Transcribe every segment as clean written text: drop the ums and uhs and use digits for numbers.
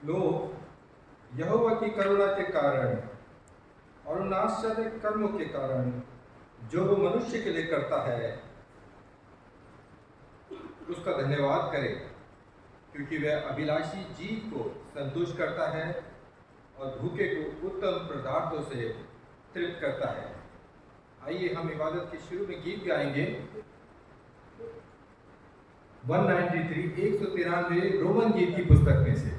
लोग यहोवा की करुणा के कारण और उन आश्चर्य कर्मों के कारण जो वो मनुष्य के लिए करता है उसका धन्यवाद करें, क्योंकि वह अभिलाषी जीव को संतुष्ट करता है और भूखे को उत्तम पदार्थों से तृप्त करता है। आइए हम इबादत के शुरू में गीत गाएंगे। 193 रोमन गीत की पुस्तक में से।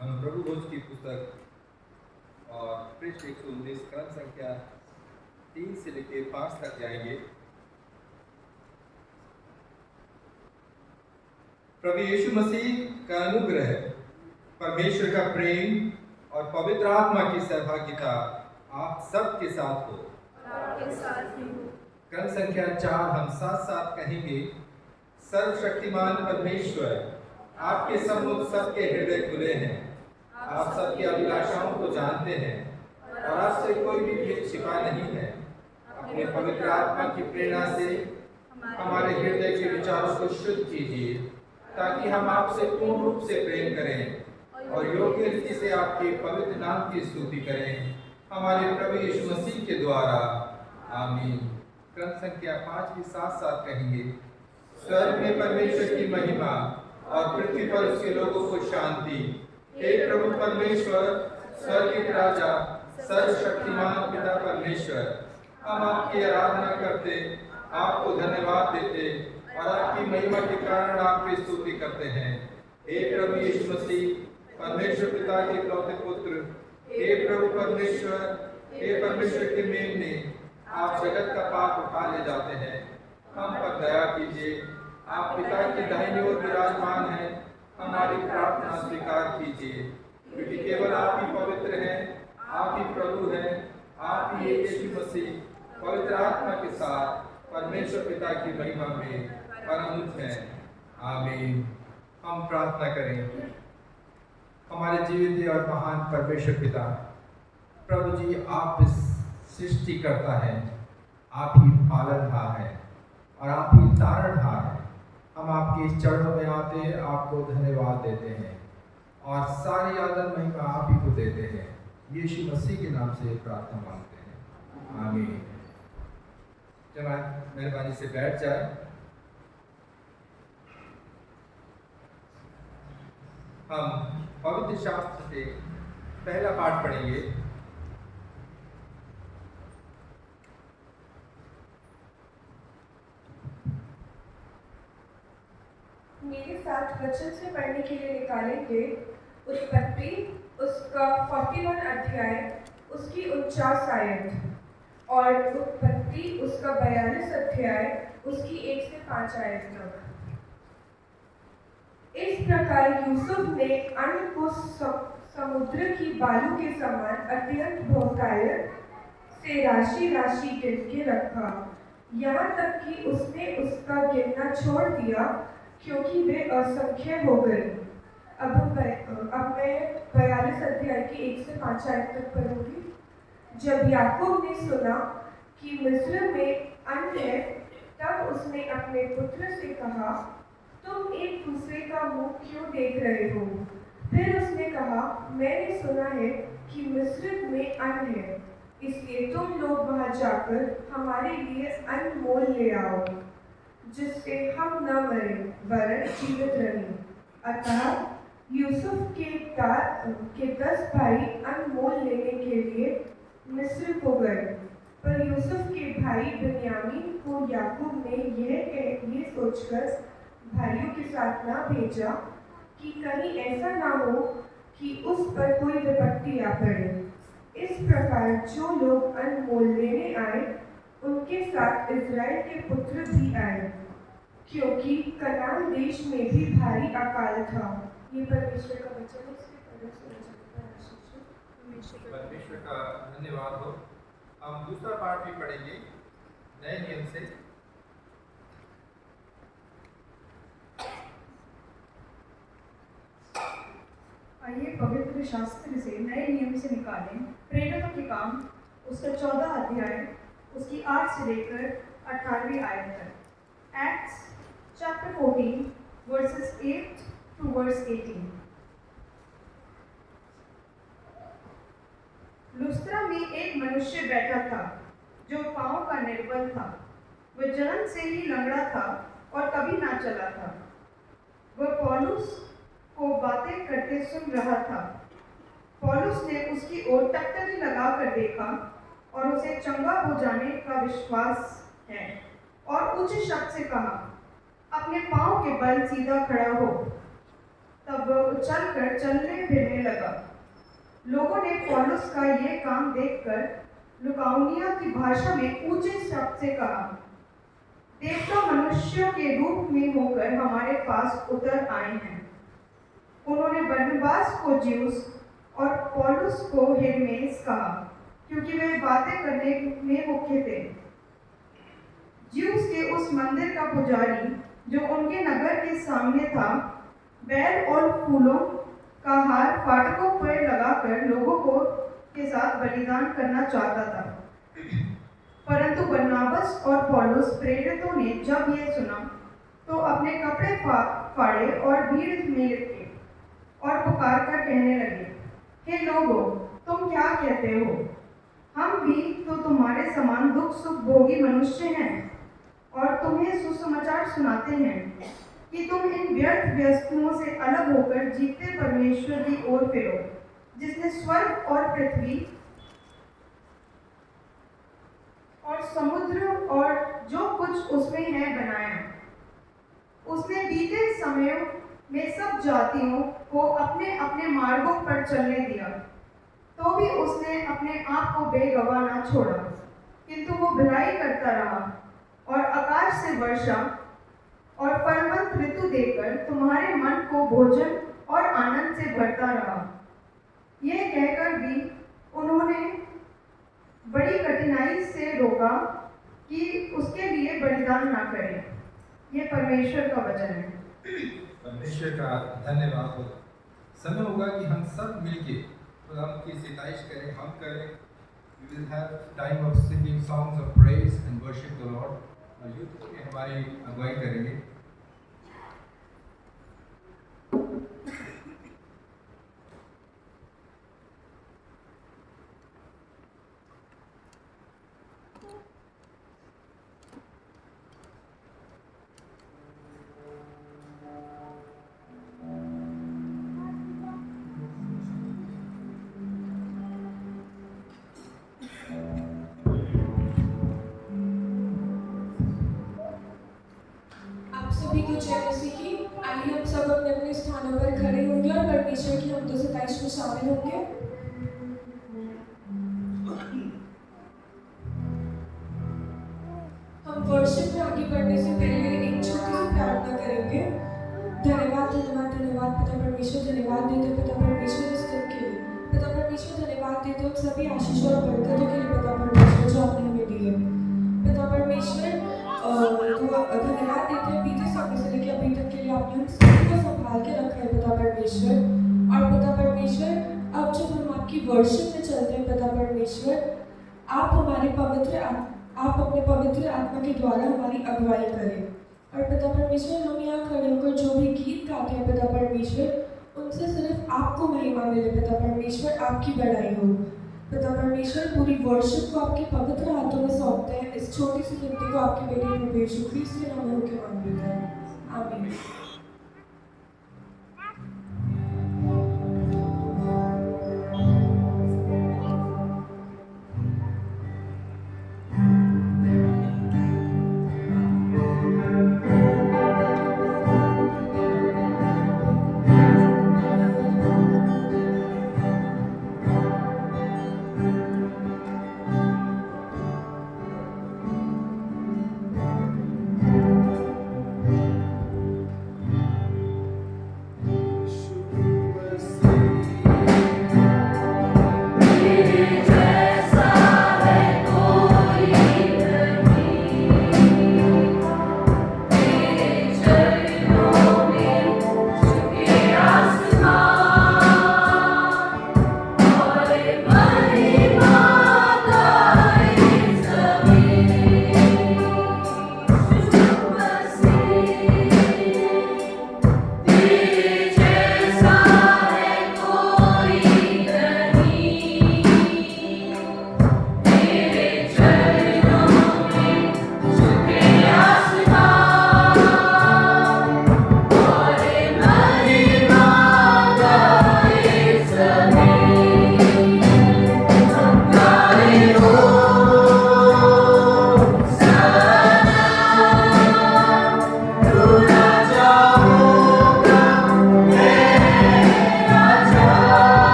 हम प्रभु भोज की पुस्तक और पृष्ठ 119 क्रम संख्या 3 से लेकर 5 तक जाएंगे। प्रभु यीशु मसीह का अनुग्रह, परमेश्वर का प्रेम और पवित्र आत्मा की सहभागिता आप सबके साथ हो। क्रम संख्या 4 हम साथ साथ कहेंगे। सर्वशक्तिमान परमेश्वर, आपके सम्मुख सबके हृदय खुले हैं। आप सबकी अभिलाषाओं को जानते हैं और आपसे कोई भी भेद छिपा नहीं है। अपने पवित्र आत्मा की प्रेरणा से हमारे हृदय के विचारों को शुद्ध कीजिए, ताकि हम आपसे पूर्ण रूप से प्रेम करें और योग्य रीति से आपके पवित्र नाम की स्तुति करें, हमारे प्रभु यीशु मसीह के द्वारा। आमीन। क्रम संख्या 5 भी साथ साथ कहेंगे। स्वर्ग में परमेश्वर की महिमा और पृथ्वी पर उसके लोगों को शांति। हे प्रभु परमेश्वर, स्वर्गीय राजा, सर्वशक्तिमान पिता परमेश्वर, हम आपकी आराधना करते, आपको धन्यवाद देते और आपकी महिमा के कारण आपकी स्तुति करते हैं। हे प्रभु यीशु मसीह, परमेश्वर पिता के इकलौते पुत्र, हे प्रभु परमेश्वर, हे परमेश्वर के मेमने, आप जगत का पाप उठा ले जाते हैं, हम पर दया कीजिए। आप पिता की दाहिनी ओर विराजमान हैं, हमारी प्रार्थना स्वीकार कीजिए, क्योंकि केवल आप ही पवित्र हैं, आप ही प्रभु हैं, आप ही यीशु मसीह पवित्र आत्मा के साथ परमेश्वर पिता की महिमा में परम हैं। आमीन। हम प्रार्थना करें। हमारे जीवित और महान परमेश्वर पिता, प्रभु जी, आप इस सृष्टि करता है, आप ही पालनहार है और आप ही तारणहार है। हम आपके इस चरणों में आते हैं, आपको धन्यवाद देते हैं और सारी आदर महिमा आप ही को देते हैं। यीशु मसीह के नाम से प्रार्थना मांगते हैं, आमीन। जनाब मेहरबानी से बैठ जाए। हम पवित्र शास्त्र से पहला पाठ पढ़ेंगे। मेरे साथ वचन से पढ़ने के लिए निकालेंगे उत्पत्ति उसका 41 अध्याय उसकी 49 आयत और उत्पत्ति उसका 42 अध्याय उसकी 1 से 5 आयत तक। इस प्रकार यूसुफ ने अन्न को समुद्र की बालू के समान अत्यंत बहुतायत से राशि राशि गिन के रखा, यहाँ तक कि उसने उसका गिनना छोड़ दिया, क्योंकि वे असंख्य हो गए। अब मैं 42 अध्याय की 1 से 5 आयत तक पढ़ूंगी। जब याकूब ने सुना कि मिस्र में अन्न है, तब उसने अपने पुत्र से कहा, तुम एक दूसरे का मुंह क्यों देख रहे हो? फिर उसने कहा, मैंने सुना है कि मिस्र में अन्न है, इसलिए तुम लोग वहां जाकर हमारे लिए अन्न मोल ले आओ, जिससे हम न मरें वरन जीवित रहें। अतः यूसुफ के 10 भाई अन्न मोल लेने के लिए मिस्र को गए, पर यूसुफ के भाई बिन्यामीन को याकूब ने ये सोचकर भाइयों के साथ ना भेजा कि कहीं ऐसा ना हो कि उस पर कोई विपत्ति आ पड़े। इस प्रकार जो लोग अन्न मोल लेने आए, उनके साथ इज़राइल के पुत्र भी आए, क्योंकि कनान देश में भी भारी अकाल था। ये परमेश्वर का वचन है। परमेश्वर का धन्यवाद हो। हम दूसरा पाठ भी पढ़ेंगे नए नियम से। आइए पवित्र शास्त्र से नए नियम से निकालें प्रेरितों के काम उसका 14 अध्याय उसकी 8 से लेकर 18वीं आयत तक। Acts chapter 14 versus 8 to verse 18। लुस्त्रा में एक मनुष्य बैठा था जो पांव का निर्बल था। वह जन्म से ही लंगड़ा था और कभी ना चला था। वह पौलुस को बातें करते सुन रहा था। पौलुस ने उसकी ओर टकटकी लगाकर देखा और उसे चंगा हो जाने का विश्वास है और उच्च शब्द से कहा, अपने पांव के बल सीधा खड़ा हो। तब वह उछलकर चलने फिरने लगा। लोगों ने पौलुस का यह काम देखकर लुकाउनिया की भाषा में ऊंचे शब्द से कहा, देवता मनुष्यों के रूप में होकर हमारे पास उतर आए हैं। उन्होंने बरनबास को ज्यूस और पौलुस को हेरमेस कहा, क्योंकि वे बातें करने में मुख्य थे। ज्यूस के उस मंदिर का पुजारी जो उनके नगर के सामने था, बैल और फूलों का हार फाटकों पर लगाकर लोगों को के साथ बलिदान करना चाहता था। परंतु बरनबास और पौलुस प्रेरितों ने जब यह सुना तो अपने कपड़े फाड़े और भीड़ में लिपटे और पुकार कर कहने लगे, हे लोगों, तुम क्या कहते हो? हम भी तो तुम्हारे समान दुख सुख भोगी मनुष्य हैं और तुम्हें सुसमाचार सुनाते हैं कि तुम इन व्यर्थ वस्तुओं से अलग होकर जीते परमेश्वर की ओर फिरो, जिसने स्वर्ग और पृथ्वी और समुद्र और जो कुछ उसमें है बनाया। उसने बीते समयों में सब जातियों को अपने अपने मार्गों पर चलने दिया, तो भी उसने अपने आप को बेगवाह न छोड़ा, किंतु वो भलाई करता रहा और आकाश से वर्षा और फलवंत ऋतु देकर तुम्हारे मन को भोजन और आनंद से भरता रहा। यह कहकर भी उन्होंने बड़ी कठिनाई से रोका कि उसके लिए बलिदान ना करें। ये परमेश्वर का वचन है। परमेश्वर का धन्यवाद हो। समय होगा कि हम सब मिलके खुदाम की सिताइश करें, हम करें। We will have time of singing songs of praise and worship the Lord. और यूथ में हमारी अगुवाई करेंगे। आप सभी को जय मसीह की। आइए हम सब अपने अपने स्थानों पर खड़े होंगे और परमेश्वर की हमदो सताइश में शामिल होंगे। हम वर्शिप में आगे बढ़ने से पहले एक छोटी सी प्रार्थना करेंगे। धन्यवाद धन्यवाद धन्यवाद पिता परमेश्वर, धन्यवाद देते पिता परमेश्वर इस दिन के लिए। पिता परमेश्वर धन्यवाद देते उन सभी आशीषों और बरकतों के लिए पिता परमेश्वर जो आपने हमें दी है। पिता परमेश्वर धन्यवाद देते हैं बीते समय से लेकर अभी तक के लिए आपने हम सभी को संभाल के रखा है पिता परमेश्वर। और पिता परमेश्वर अब जब हम आपकी वर्शिप में चलते हैं पिता परमेश्वर, आप अपने पवित्र आत्मा के द्वारा हमारी अगुवाई करें। और पिता परमेश्वर हम यहाँ खड़े होकर जो भी गीत गाते हैं पिता परमेश्वर, उनसे सिर्फ आपको महिमा मिले पिता परमेश्वर, आपकी बढ़ाई हो। पिता परमेश्वर पूरी वर्शिप को आपके पवित्र हाथों में सौंपते हैं। इस छोटी सी गिनती को आपके बेटे प्रभु यीशु ख्रीस्त के नाम में होकर मांग लेते हैं, आमीन।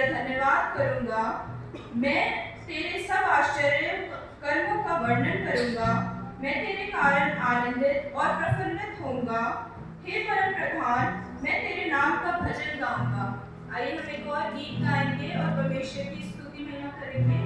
तेरा धन्यवाद करूंगा। मैं तेरे सब आश्चर्य कर्मों का वर्णन करूंगा। मैं तेरे कारण आनंदित और प्रफुल्लित होऊंगा। हे परम प्रधान, मैं तेरे नाम का भजन गाऊंगा। आइए हम एक और गीत गाएंगे और परमेश्वर की स्तुति महिमा करेंगे।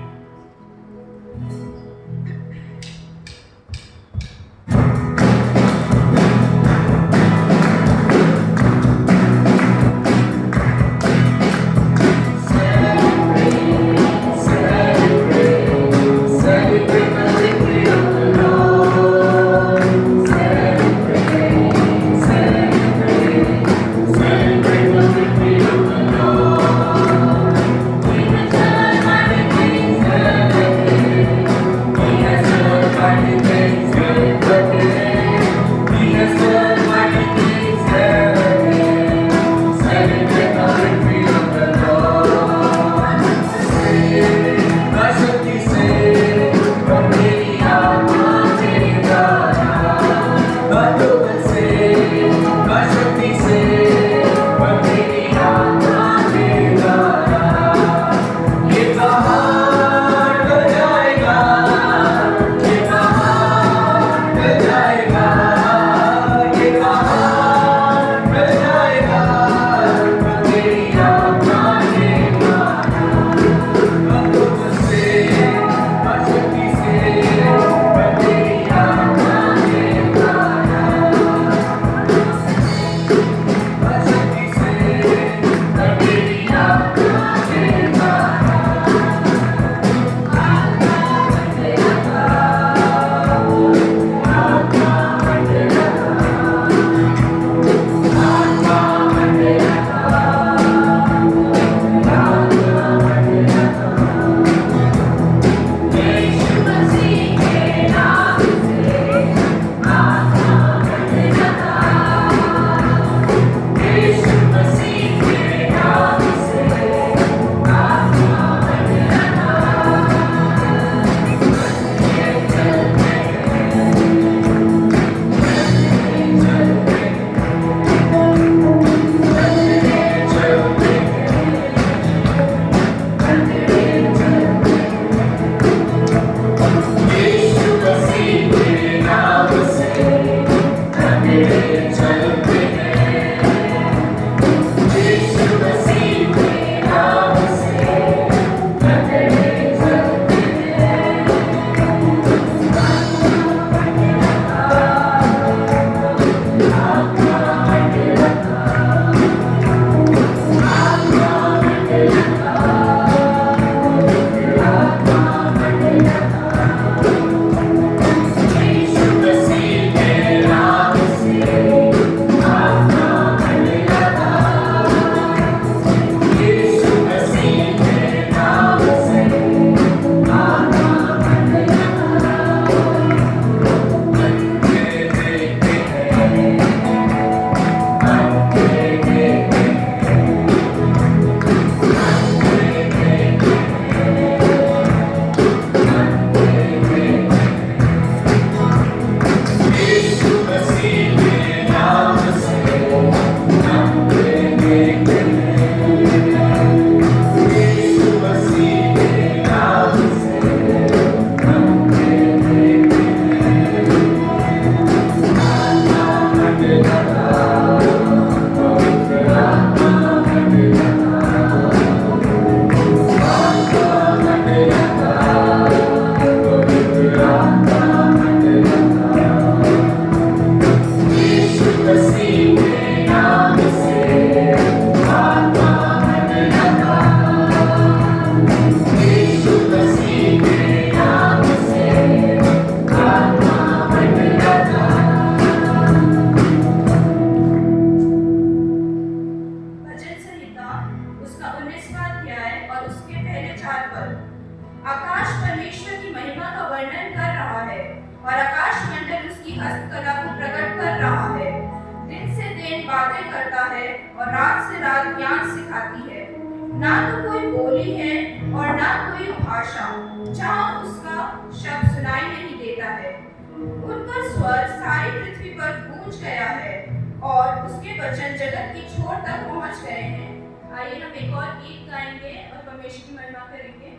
आइए हम एक और गीत गाएंगे और परमेश्वर की महिमा करेंगे।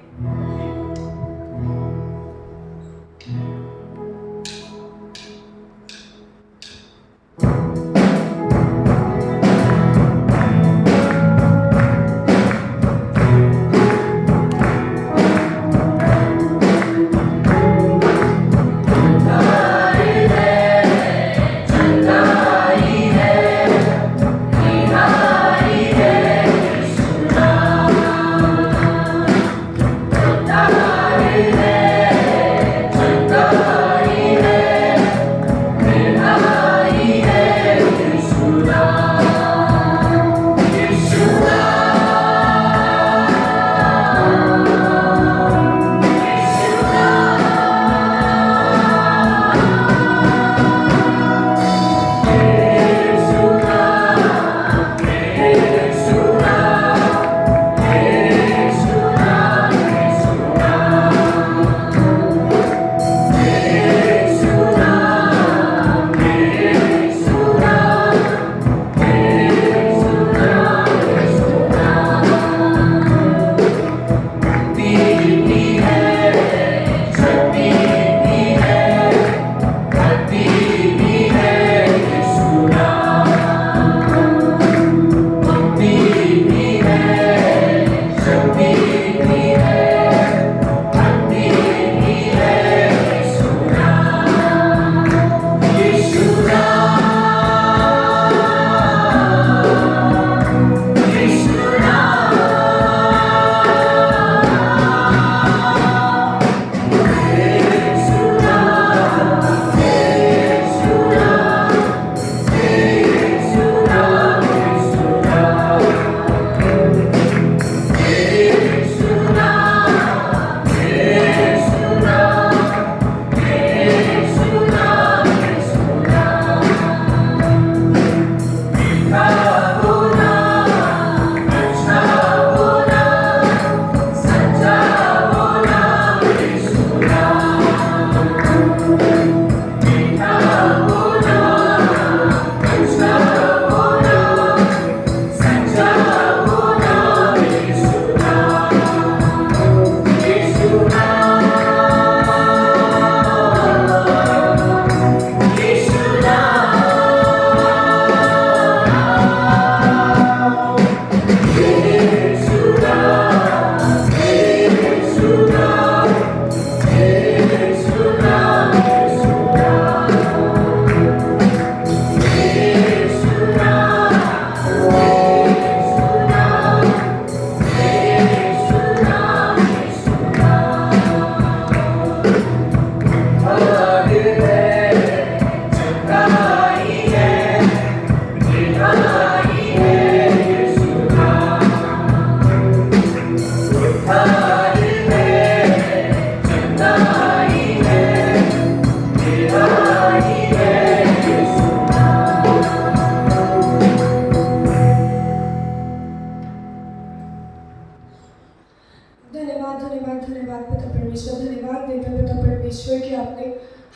धन्यवाद धन्यवाद धन्यवाद पिता परमेश्वर, धन्यवाद देते हैं पिता परमेश्वर कि आपने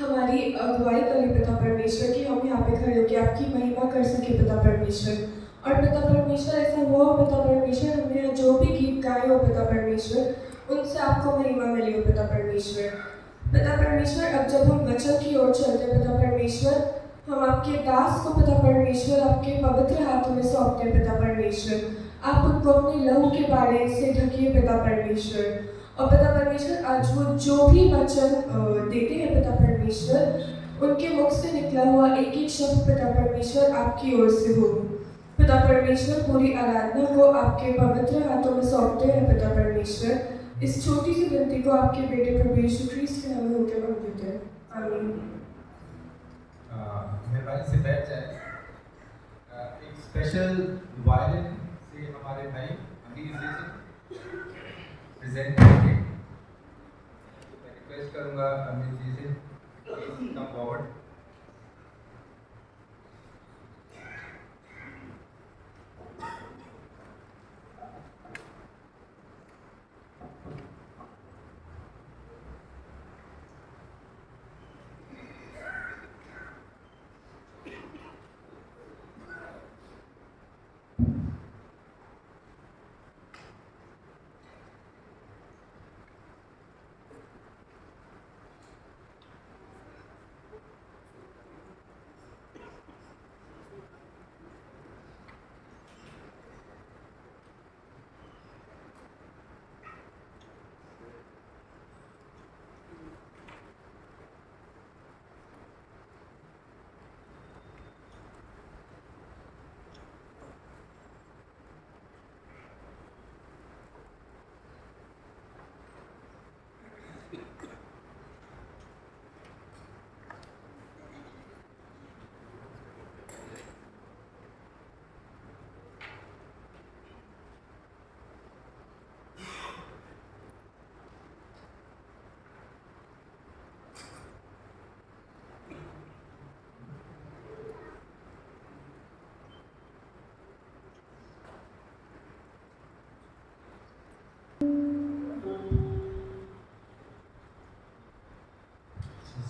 हमारी अगुवाई करी पिता परमेश्वर कि हम यहाँ पे खड़े होकर आपकी महिमा कर सके पिता परमेश्वर। और पिता परमेश्वर ऐसा हुआ हो पिता परमेश्वर, हमने जो भी गीत गाए हो पिता परमेश्वर उनसे आपको महिमा मिली हो पिता परमेश्वर। पिता परमेश्वर अब जब हम वचन की ओर चलते हैं पिता परमेश्वर, हम आपके दास को पिता परमेश्वर आपके पवित्र हाथों में सौंपते हैं पिता परमेश्वर। आप उनको अपने लहू के बारे से ढकिए पिता परमेश्वर। और पिता परमेश्वर आज वो जो भी वचन देते हैं पिता परमेश्वर, उनके मुख से निकला हुआ एक एक शब्द पिता परमेश्वर आपकी ओर से हो। पिता परमेश्वर पूरी आराधना को आपके पवित्र हाथों में सौंपते हैं पिता परमेश्वर। इस छोटी सी विनती को आपके बेटे प्रभु यीशु ख्रीस्त के नाम में होकर मांग देते हैं, आमीन। मेहरबानी से बैठ जाए। एक स्पेशल वायलिन से हमारे भाई अमीर जी से प्रेजेंट करेंगे। मैं रिक्वेस्ट करूंगा अमीर जी से please come forward.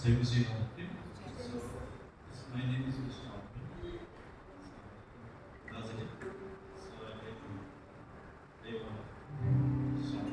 재밌어요. My name is Mr. Nazareth. So I like to play one song.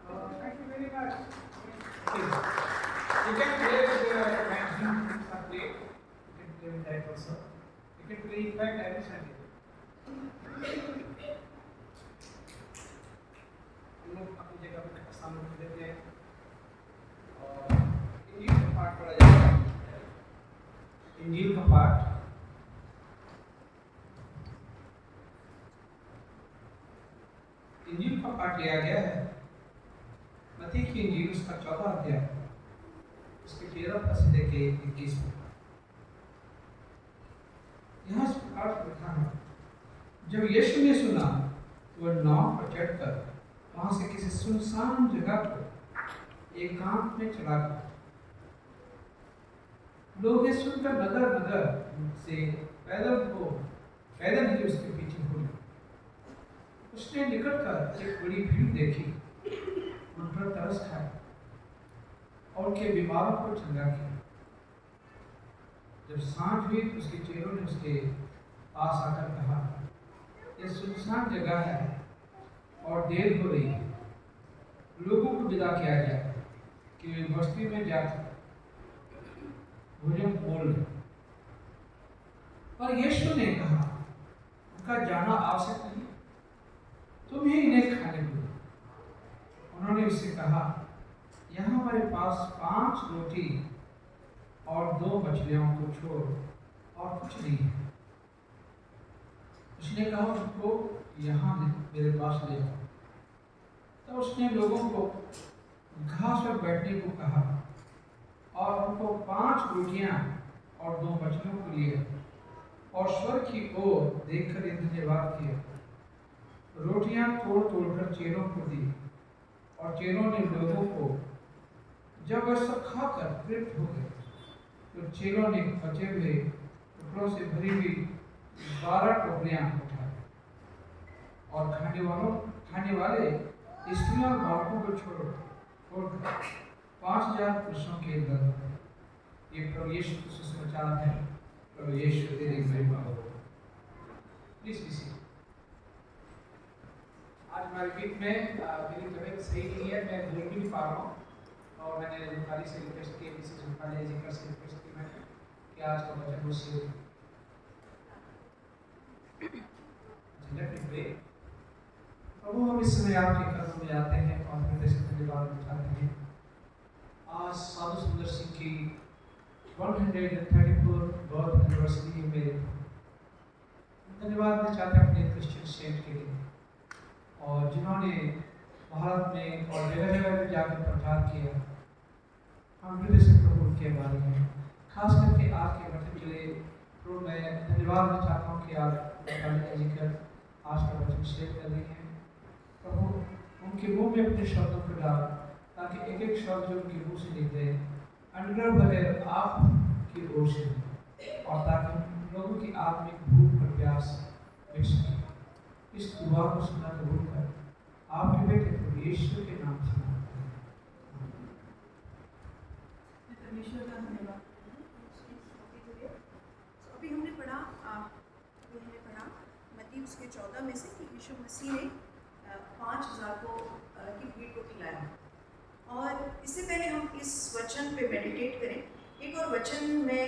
All of this introduction. You can play with your hands. doing that also. It will impact every Sunday. हम लोग अपनी जगह पर सामने रख देते हैं और इंजील का पाठ पढ़ा जाता है। इंजील का पाठ लिया गया है मत्ती की इंजील उसका 14 अध्याय उसके 13 पद से लेके 21 पद। यहाँ इस प्रकार से लिखा है, जब यीशु ने सुना वह नाव पर चढ़कर वहां से किसी सुनसान जगह पर एकांत में चला गया। लोग ये सुनकर नगर नगर से पैदल ही उसके पीछे हो गए। उसने निकट कर एक बड़ी भीड़ देखी, उन पर तरस खाया और उनके बीमारों को चंगा किया। जब सांझ हुई तो उसके चेलों ने उसके पास आकर कहा, यह सुनसान जगह है और देर हो रही है, लोगों को विदा किया जाए कि वे बस्ती में जाकर भोजन मोल लें। और यीशु ने कहा, उनका जाना आवश्यक नहीं, तुम ही इन्हें खाने दो। उन्होंने उससे कहा, यहाँ हमारे पास 5 रोटी और 2 मछलियों को छोड़ और कुछ नहीं है। उसने कहा, उनको यहाँ मेरे पास ले आओ। तो उसने लोगों को घास पर बैठने को कहा और उनको 5 रोटियां और 2 मछलियों को लिए और स्वर्ग की ओर देखकर धन्यवाद किया, रोटियां तोड़ तोड़कर चेलों को दी और चेलों ने लोगों को। जब वह सब खाकर तृप्त हो गए तो चेलों ने बचे हुए टुकड़ों से भरी हुई 12 टोकरियां उठाई और खाने वाले स्त्रियों और बालकों को छोड़कर 5000 पुरुषों के दल। ये प्रभु यीशु का सुसमाचार है। प्रभु यीशु तेरी महिमा हो। Please be seated. आज हमारे बीच में मेरी तबीयत सही नहीं है, मैं बोल भी नहीं पा रहा हूँ और मैंने रूपाली से रिक्वेस्ट की, मिसेस रूपाली जिक्र से रिक्वेस्ट की मैं कि आज का वचन वो शेयर प्रभु, हम इस समय आपके कदमों में आते हैं और हृदय से धन्यवाद चाहते हैं। आज साधु सुंदर सिंह की 134 बर्थ एनिवर्सरी में धन्यवाद मैं चाहते हैं अपने क्रिश्चियन सेंट के लिए और जिन्होंने भारत में और जगह जगह में जाकर प्रचार किया। हम हृदय से प्रभु के बारे में खास करके आज के वचन के लिए प्रभु मैं धन्यवाद मैं चाहता हूँ कि आप जिक्र आज का वचन शेयर कर रही हैं। प्रभु उनके मुंह में अपने शब्दों को डाल ताकि एक एक शब्द जो उनके मुंह से निकले अनुग्रह बगैर आप की ओर से और ताकि लोगों की आत्मिक भूख और प्यास मिट सके। इस दुआ को सुना कबूल कर आपके बेटे प्रभु यीशु के नाम से परमेश्वर का धन्यवाद। अभी हमने पढ़ा मत्ती उसके 14 में से कि यीशु मसीह ने 5000 को की भीड़ को खिलाया। और इससे पहले हम इस वचन पे मेडिटेट करें। एक और वचन मैं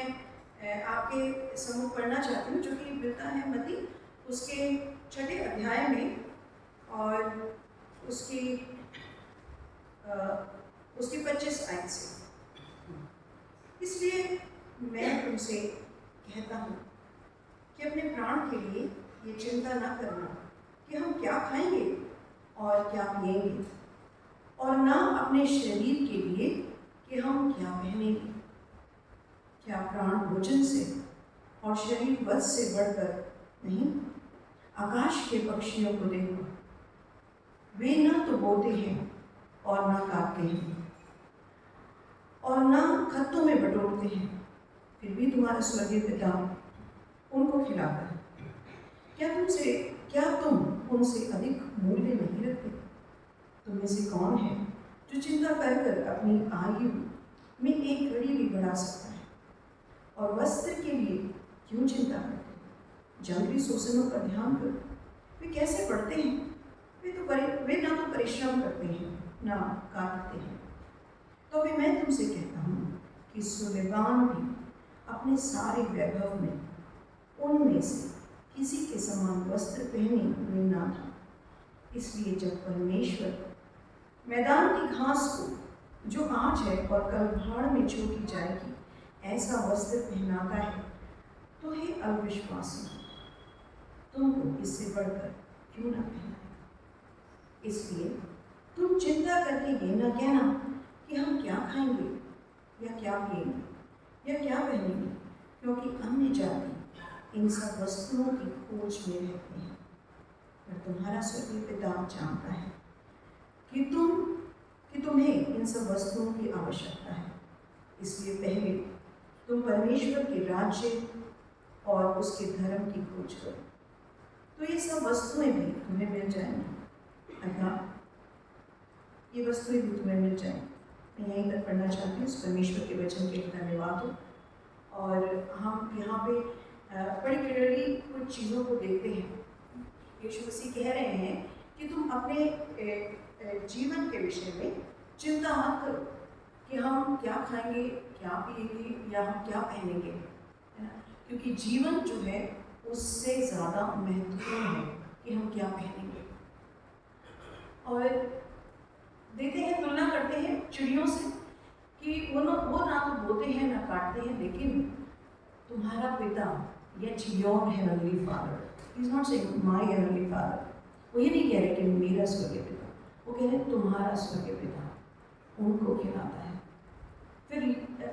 आपके सम्मुख पढ़ना चाहती हूँ जो कि मिलता है मत्ती उसके 6 अध्याय में और उसकी 25 आयत से। इसलिए मैं तुमसे कहता हूँ कि अपने प्राण के लिए ये चिंता न करना कि हम क्या खाएंगे और क्या पिएंगे, और न अपने शरीर के लिए कि हम क्या पहनेंगे। क्या प्राण भोजन से और शरीर वध से बढ़कर नहीं? आकाश के पक्षियों को देखो, वे न तो बोते हैं और न काटते हैं और न खत्तों में बटोरते हैं, फिर भी तुम्हारा स्वर्गीय पिता उनको खिलाता है। क्या तुम उनसे अधिक मूल्य नहीं रखते? तुम में से कौन है जो चिंता कर कर अपनी आयु में एक घड़ी भी बढ़ा सकता है? और वस्त्र के लिए क्यों चिंता करते? जंगली शोषणों पर ध्यान करो, वे कैसे पढ़ते हैं? वे ना तो परिश्रम करते हैं ना काटते हैं। तो अभी मैं तुमसे कहता हूँ कि सुलेमान भी अपने सारे वैभव में उनमें से किसी के समान वस्त्र पहने हुए ना था। इसलिए जब परमेश्वर मैदान की घास को, जो आज है और कल भाड़ में झोंकी जाएगी, ऐसा वस्त्र पहनाता है, तो हे अविश्वासी, तुमको इससे बढ़कर क्यों ना पहनाएगा। इसलिए तुम चिंता करके ये न कहना कि हम क्या खाएंगे या क्या पिएंगे या क्या पहनेंगे, क्योंकि अन्य जाति इन सब वस्तुओं की खोज में रहते हैं। पर तुम्हारा स्वर्गीय पिता जानता है कि तुम्हें इन सब वस्तुओं की आवश्यकता है। इसलिए पहले तुम परमेश्वर के राज्य और उसके धर्म की खोज करो, तो ये सब वस्तुएं भी तुम्हें मिल जाएंगी। अर्थात ये वस्तुएं भी तुम्हें मिल जाएंगी। मैं यहीं तक पढ़ना चाहती हूँ। परमेश्वर के वचन के लिए धन्यवाद हो। और हम यहाँ पे पर्टिकुलरली कुछ चीज़ों को देखते हैं। यीशु मसीह कह रहे हैं कि तुम अपने जीवन के विषय में चिंता मत करो कि हम क्या खाएंगे, क्या पिएंगे या हम क्या पहनेंगे, है ना, क्योंकि जीवन जो है उससे ज़्यादा महत्वपूर्ण है कि हम क्या पहनेंगे। और देते हैं, तुलना करते हैं चिड़ियों से कि वो ना तो बोते हैं ना काटते हैं, लेकिन तुम्हारा पिता या your heavenly father, he is not saying my heavenly father, वो ये नहीं कह रहे कि मेरा स्वर्गीय पिता, वो कह रहे हैं तुम्हारा स्वर्गीय पिता उनको खिलाता है।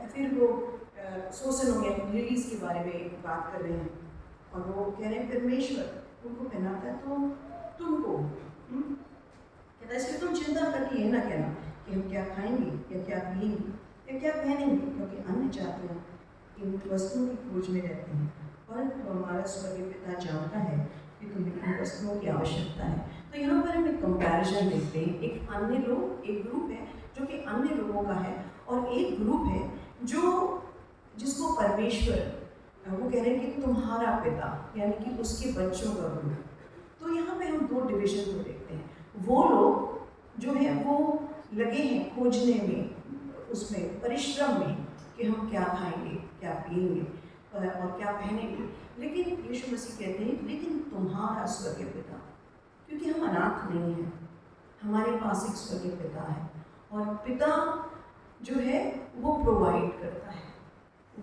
फिर वो सोसन लिलीज के बारे में बात कर रहे हैं और वो कह रहे हैं परमेश्वर उनको पहनाता है, तो तुमको कहता है इसलिए तुम चिंता करके ये ना कहना कि हम क्या खाएंगे या क्या पिएंगे या क्या पहनेंगे, क्योंकि अन्य जातियाँ इन वस्तुओं की खोज में रहते हैं, परंतु हमारा स्वर्गीय पिता जानता है कि तुम्हें इन वस्तुओं की आवश्यकता है। तो यहाँ पर हम एक कंपैरिजन देखते हैं। एक अन्य लोग, एक ग्रुप है जो कि अन्य लोगों का है, और एक ग्रुप है जिसको परमेश्वर वो कह रहे हैं कि तुम्हारा पिता, यानी कि उसके बच्चों का ग्रुप। तो यहाँ पे हम दो डिवीजन को देखते हैं। वो लोग जो है वो लगे हैं खोजने में, उसमें परिश्रम में कि हम क्या खाएंगे, क्या पिएंगे और क्या पहनेंगे। लेकिन यीशु मसीह कहते हैं लेकिन तुम्हारा स्वर्गीय पिता, क्योंकि हम अनाथ नहीं हैं, हमारे पास एक स्वर्गीय पिता है, और पिता जो है वो प्रोवाइड करता है,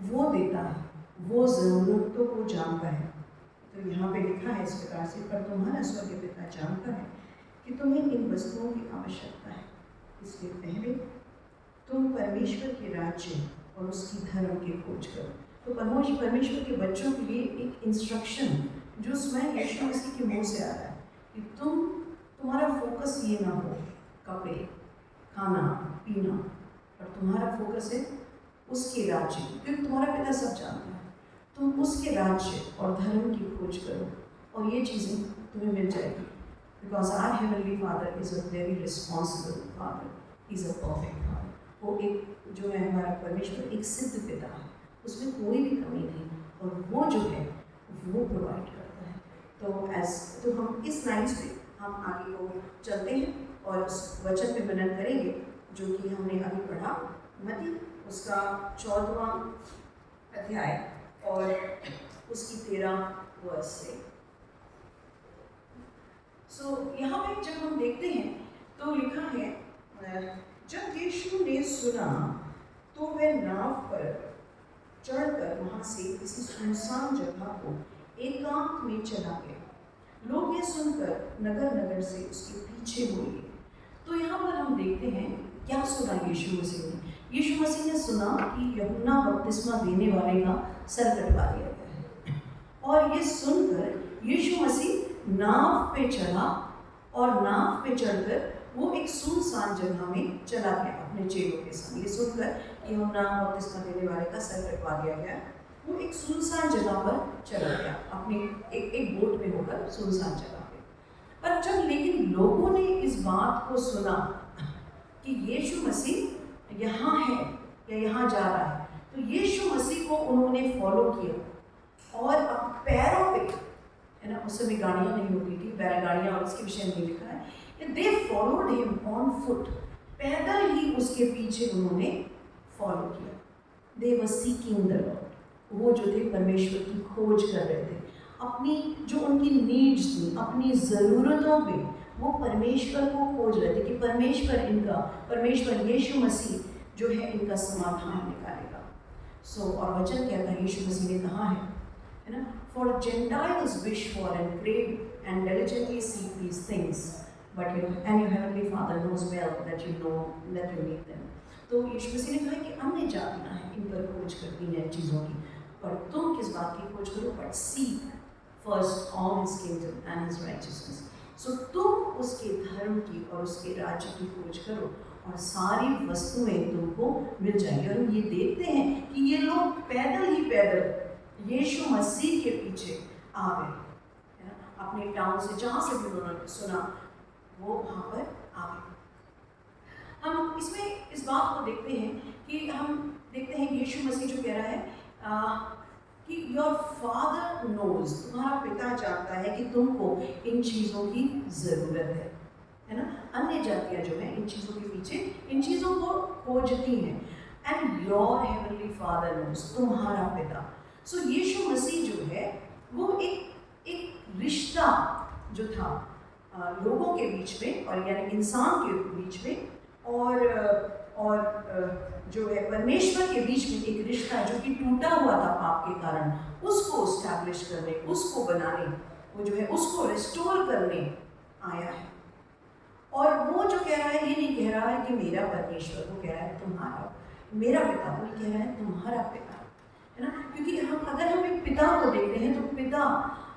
वो देता है, वो ज़रूरतों को जानता है। तो यहाँ पे लिखा है इस प्रकार से, पर तुम्हारा स्वर्गीय पिता जानता है कि तुम्हें इन वस्तुओं की आवश्यकता है, इसलिए पहले तुम परमेश्वर के राज्य और उसकी धर्म की खोज करो। तो परमेश्वर के बच्चों के लिए एक इंस्ट्रक्शन जो स्वयं यीशु मसीह के मुंह से आ रहा है कि तुम्हारा फोकस ये ना हो कपड़े, खाना, पीना, पर तुम्हारा फोकस है उसके राज्य, क्योंकि तुम्हारा पिता सब जानता है। तुम उसके राज्य और धर्म की खोज करो और ये चीज़ें तुम्हें मिल जाएगी। Because our heavenly father is a very responsible father, is a perfect father. वो एक जो है हमारा परमेश्वर एक सिद्ध पिता है, उसमें कोई भी कमी नहीं, और वो जो है वो प्रोवाइड करता है। तो हम इस लाइन पे हम आगे को चलते हैं और उस वचन पे मनन करेंगे जो कि हमने अभी पढ़ा, मत्ती उसका 14वां अध्याय और उसकी 13 वर्ष से। यहाँ पे जब हम देखते हैं तो लिखा है, जब यीशु ने सुना तो वह नाव पर चढ़कर वहाँ से किसी सुनसान जगह को एकांत में चला गया। लोग ये सुनकर नगर नगर से उसके पीछे हो लिए। तो यहाँ पर हम देखते हैं क्या सुना यीशु मसीह ने। यीशु मसीह ने सुना कि यूहन्ना बपतिस्मा देने वाले का सर कटवा दिया गया है, और ये सुनकर यीशु मसीह नाव पे चढ़ा और नाव पे चढ़कर वो एक सुनसान जगह में चला गया अपने चेलों के संग। ये सुनकर कि यूहन्ना बपतिस्मा देने वाले का सर कटवा दिया गया, वो एक सुनसान जगह पर चला गया अपने एक बोट में होकर सुनसान जगह पे। पर जब लेकिन लोगों ने इस बात को सुना कि यीशु मसीह यहाँ है या यहाँ जा रहा है, तो यीशु मसीह को उन्होंने फॉलो किया और अब पैरों पे, है ना, उस समय गाड़ियाँ नहीं होती थी, बैलगाड़ियाँ, और इसके विषय में लिखा है they followed him on foot, पैदल ही उसके पीछे उन्होंने फॉलो किया। दे वर सीकिंग द लॉर्ड, वो जो थे परमेश्वर की खोज कर रहे थे, अपनी जो उनकी नीड्स थी, अपनी ज़रूरतों पे वो परमेश्वर को खोज रहे थे कि परमेश्वर यीशु मसीह जो है इनका समाधान निकालेगा। और वचन कहता है, यीशु मसीह ने कहा है ना, for Gentiles wish for and crave and diligently seek these things, but your heavenly Father knows well that you need them। तो यीशु मसीह ने कहा कि अन्य जातियाँ हैं, इन पर खोज करती हैं चीज़ों की, पर तुम किस बात की खोज करो? But seek first all his kingdom and his righteousness। तुम उसके धर्म की और उसके राज्य की खोज करो और सारी वस्तुएं तुमको मिल जाएंगी। और हम ये देखते हैं कि ये लोग पैदल यीशु मसीह के पीछे आ गए, है ना, अपने टाउन से, जहाँ से भी उन्होंने सुना वो वहाँ पर आ गए। हम इसमें इस बात को देखते हैं कि हम देखते हैं यीशु मसीह जो कह रहा है कि योर फादर नोज, तुम्हारा पिता जानता है कि तुमको इन चीज़ों की ज़रूरत है ना। अन्य जातियाँ जो हैं इन चीज़ों के पीछे इन चीज़ों को खोजती हैं। And your heavenly father knows, तुम्हारा पिता। यीशु मसीह जो है वो एक रिश्ता जो था लोगों के बीच में, और यानी इंसान के बीच में, और जो है परमेश्वर के बीच में एक रिश्ता जो कि टूटा हुआ था पाप के कारण, उसको एस्टैब्लिश करने, उसको बनाने, वो जो है उसको रिस्टोर करने आया है। और वो जो कह रहा है, ये नहीं कह रहा है कि मेरा परमेश्वर, वो कह रहा है तुम्हारा, मेरा पिता, वो कह रहा है तुम्हारा पिता, है ना। क्योंकि अगर हम एक पिता को देखते हैं तो पिता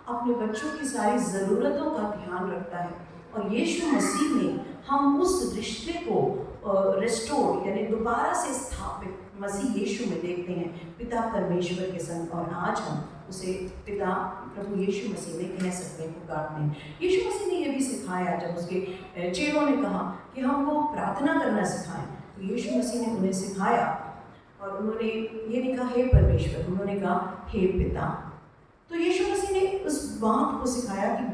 अपने बच्चों की सारी ज़रूरतों का ध्यान रखता है, और यीशु मसीह में हम उस रिश्ते को रिस्टोर यानी दोबारा से स्थापित मसीह यीशु में देखते हैं, पिता परमेश्वर के संग। और आज हम उसे पिता प्रभु यीशु मसीह में कह सकते हैं, पुकारते हैं। यीशु मसीह ने यह भी सिखाया, जब उसके चेलों ने कहा कि हमको प्रार्थना करना सिखाएं, तो यीशु मसीह ने उन्हें सिखाया, और उन्होंने ये नहीं कहा हे परमेश्वर, उन्होंने कहा हे पिता। तो यीशु मसीह ने उस बात को सिखाया कि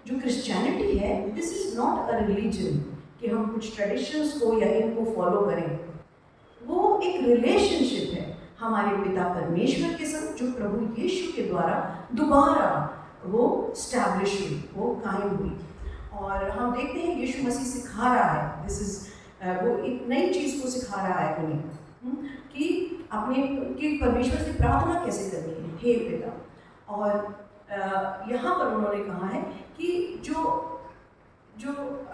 जो क्रिश्चियनिटी है, this is not a religion कि हम कुछ ट्रेडिशंस को या इनको फॉलो करें, वो एक रिलेशनशिप है हमारे पिता परमेश्वर के संग, जो प्रभु यीशु के द्वारा दोबारा वो स्टैब्लिश हुई, वो कायम हुई। और हम देखते हैं यीशु मसीह सिखा रहा है, दिस इज वो एक नई चीज़ को सिखा रहा है उन्हें कि परमेश्वर से प्रार्थना कैसे करनी है, हे पिता। और यहाँ पर उन्होंने कहा है कि जो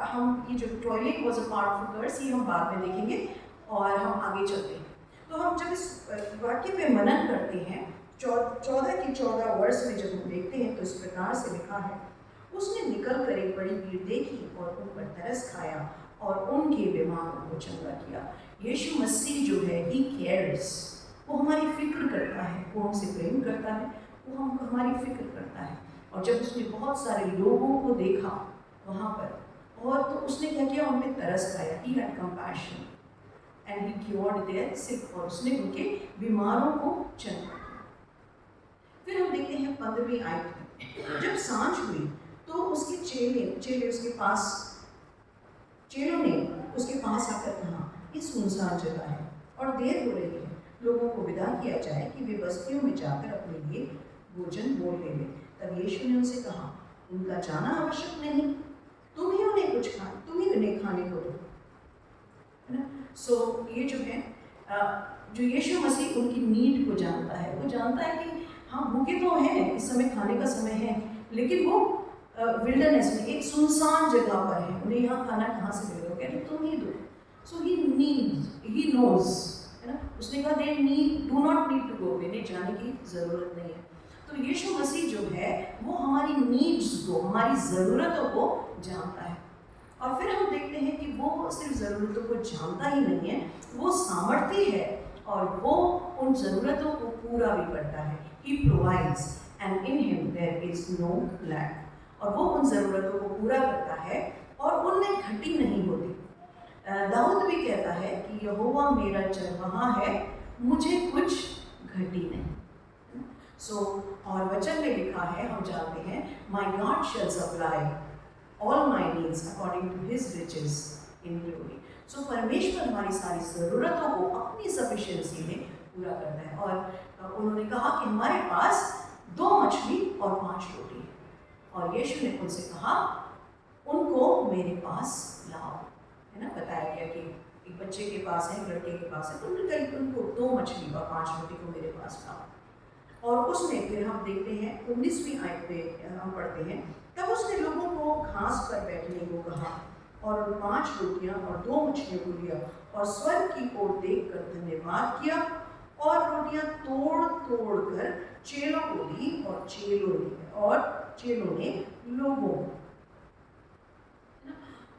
हम ये जो toilet was a part of curse, ये हम बाद में देखेंगे और हम आगे चलते हैं। तो हम जब इस वाक्य पे मनन करते हैं, 14 की 14 वर्ष में जब हम देखते हैं, तो इस प्रकार से लिखा है, उसने निकल कर एक बड़ी भीड़ देखी और उन पर तरस खाया और उनके बीमारों को चंगा किया। यीशु मसीह जो है, ही केयर्स, वो हमारी फिक्र करता है, वो हमसे प्रेम करता है, वो हमारी फिक्र करता है। और जब उसने बहुत सारे लोगों को देखा वहाँ पर, और तो उसने क्या किया, उन पर तरस खाया, he had compassion and he cured their sick, और उसने उनके बीमारों को चंगा किया। फिर हम देखते हैं 15वीं आयत में, जब सांझ हुई तो उसके चेलों ने उसके पास आकर कहा, ये सुनसान जगह है और देर हो रही है, लोगों को विदा किया जाए कि वे बस्तियों में जाकर अपने लिए भोजन मोल ले लें। तब यीशु ने उनसे कहा, उनका जाना आवश्यक नहीं, तुम ही उन्हें खाने को दो, है ना। ये जो है, जो यीशु मसीह उनकी नीड को जानता है, वो जानता है कि हाँ भूखे तो हैं, इस समय खाने का समय है, लेकिन वो विल्डरनेस में एक सुनसान जगह पर है, उन्हें यहाँ खाना कहाँ से मिलेगा, कहते तुम ही दो। ही नोज, है ना। उसने कहा do not need to go, इन्हें जाने की ज़रूरत नहीं है। तो यीशु मसीह जो है वो हमारी नीड्स को, हमारी ज़रूरतों को जानता है। और फिर हम देखते हैं कि वो सिर्फ ज़रूरतों को जानता ही नहीं है, वो सामर्थ्य है और वो उन ज़रूरतों को पूरा भी करता है। He provides and in him there is no lack। और वो उन ज़रूरतों को पूरा करता है और उनमें घटी नहीं होती। दाऊद भी कहता है कि यहोवा मेरा चरवाहा है, मुझे कुछ घटी नहीं। और वचन में लिखा है, हम जानते हैं, My God shall supply all my needs according to his riches in glory। परमेश्वर हमारी सारी ज़रूरतों को अपनी सफिशिएंसी में पूरा करता है। और उन्होंने कहा कि हमारे पास 2 मछली और 5 रोटी है, और यीशु ने उनसे कहा उनको मेरे पास लाओ, है ना। बताया गया कि एक बच्चे के पास है, लड़के के पास है, तो उनको 2 मछली और 5 रोटी को मेरे पास लाओ। और उसने, फिर हम देखते हैं 19वीं आयत पे हम पढ़ते हैं, तब उसने लोगों को घास पर बैठने को कहा और उन 5 रोटियां और 2 मछलियों को लिया और स्वर्ग की ओर देखकर धन्यवाद किया और रोटियां तोड़ तोड़ कर चेलों को दी और चेलों ने लोगों को।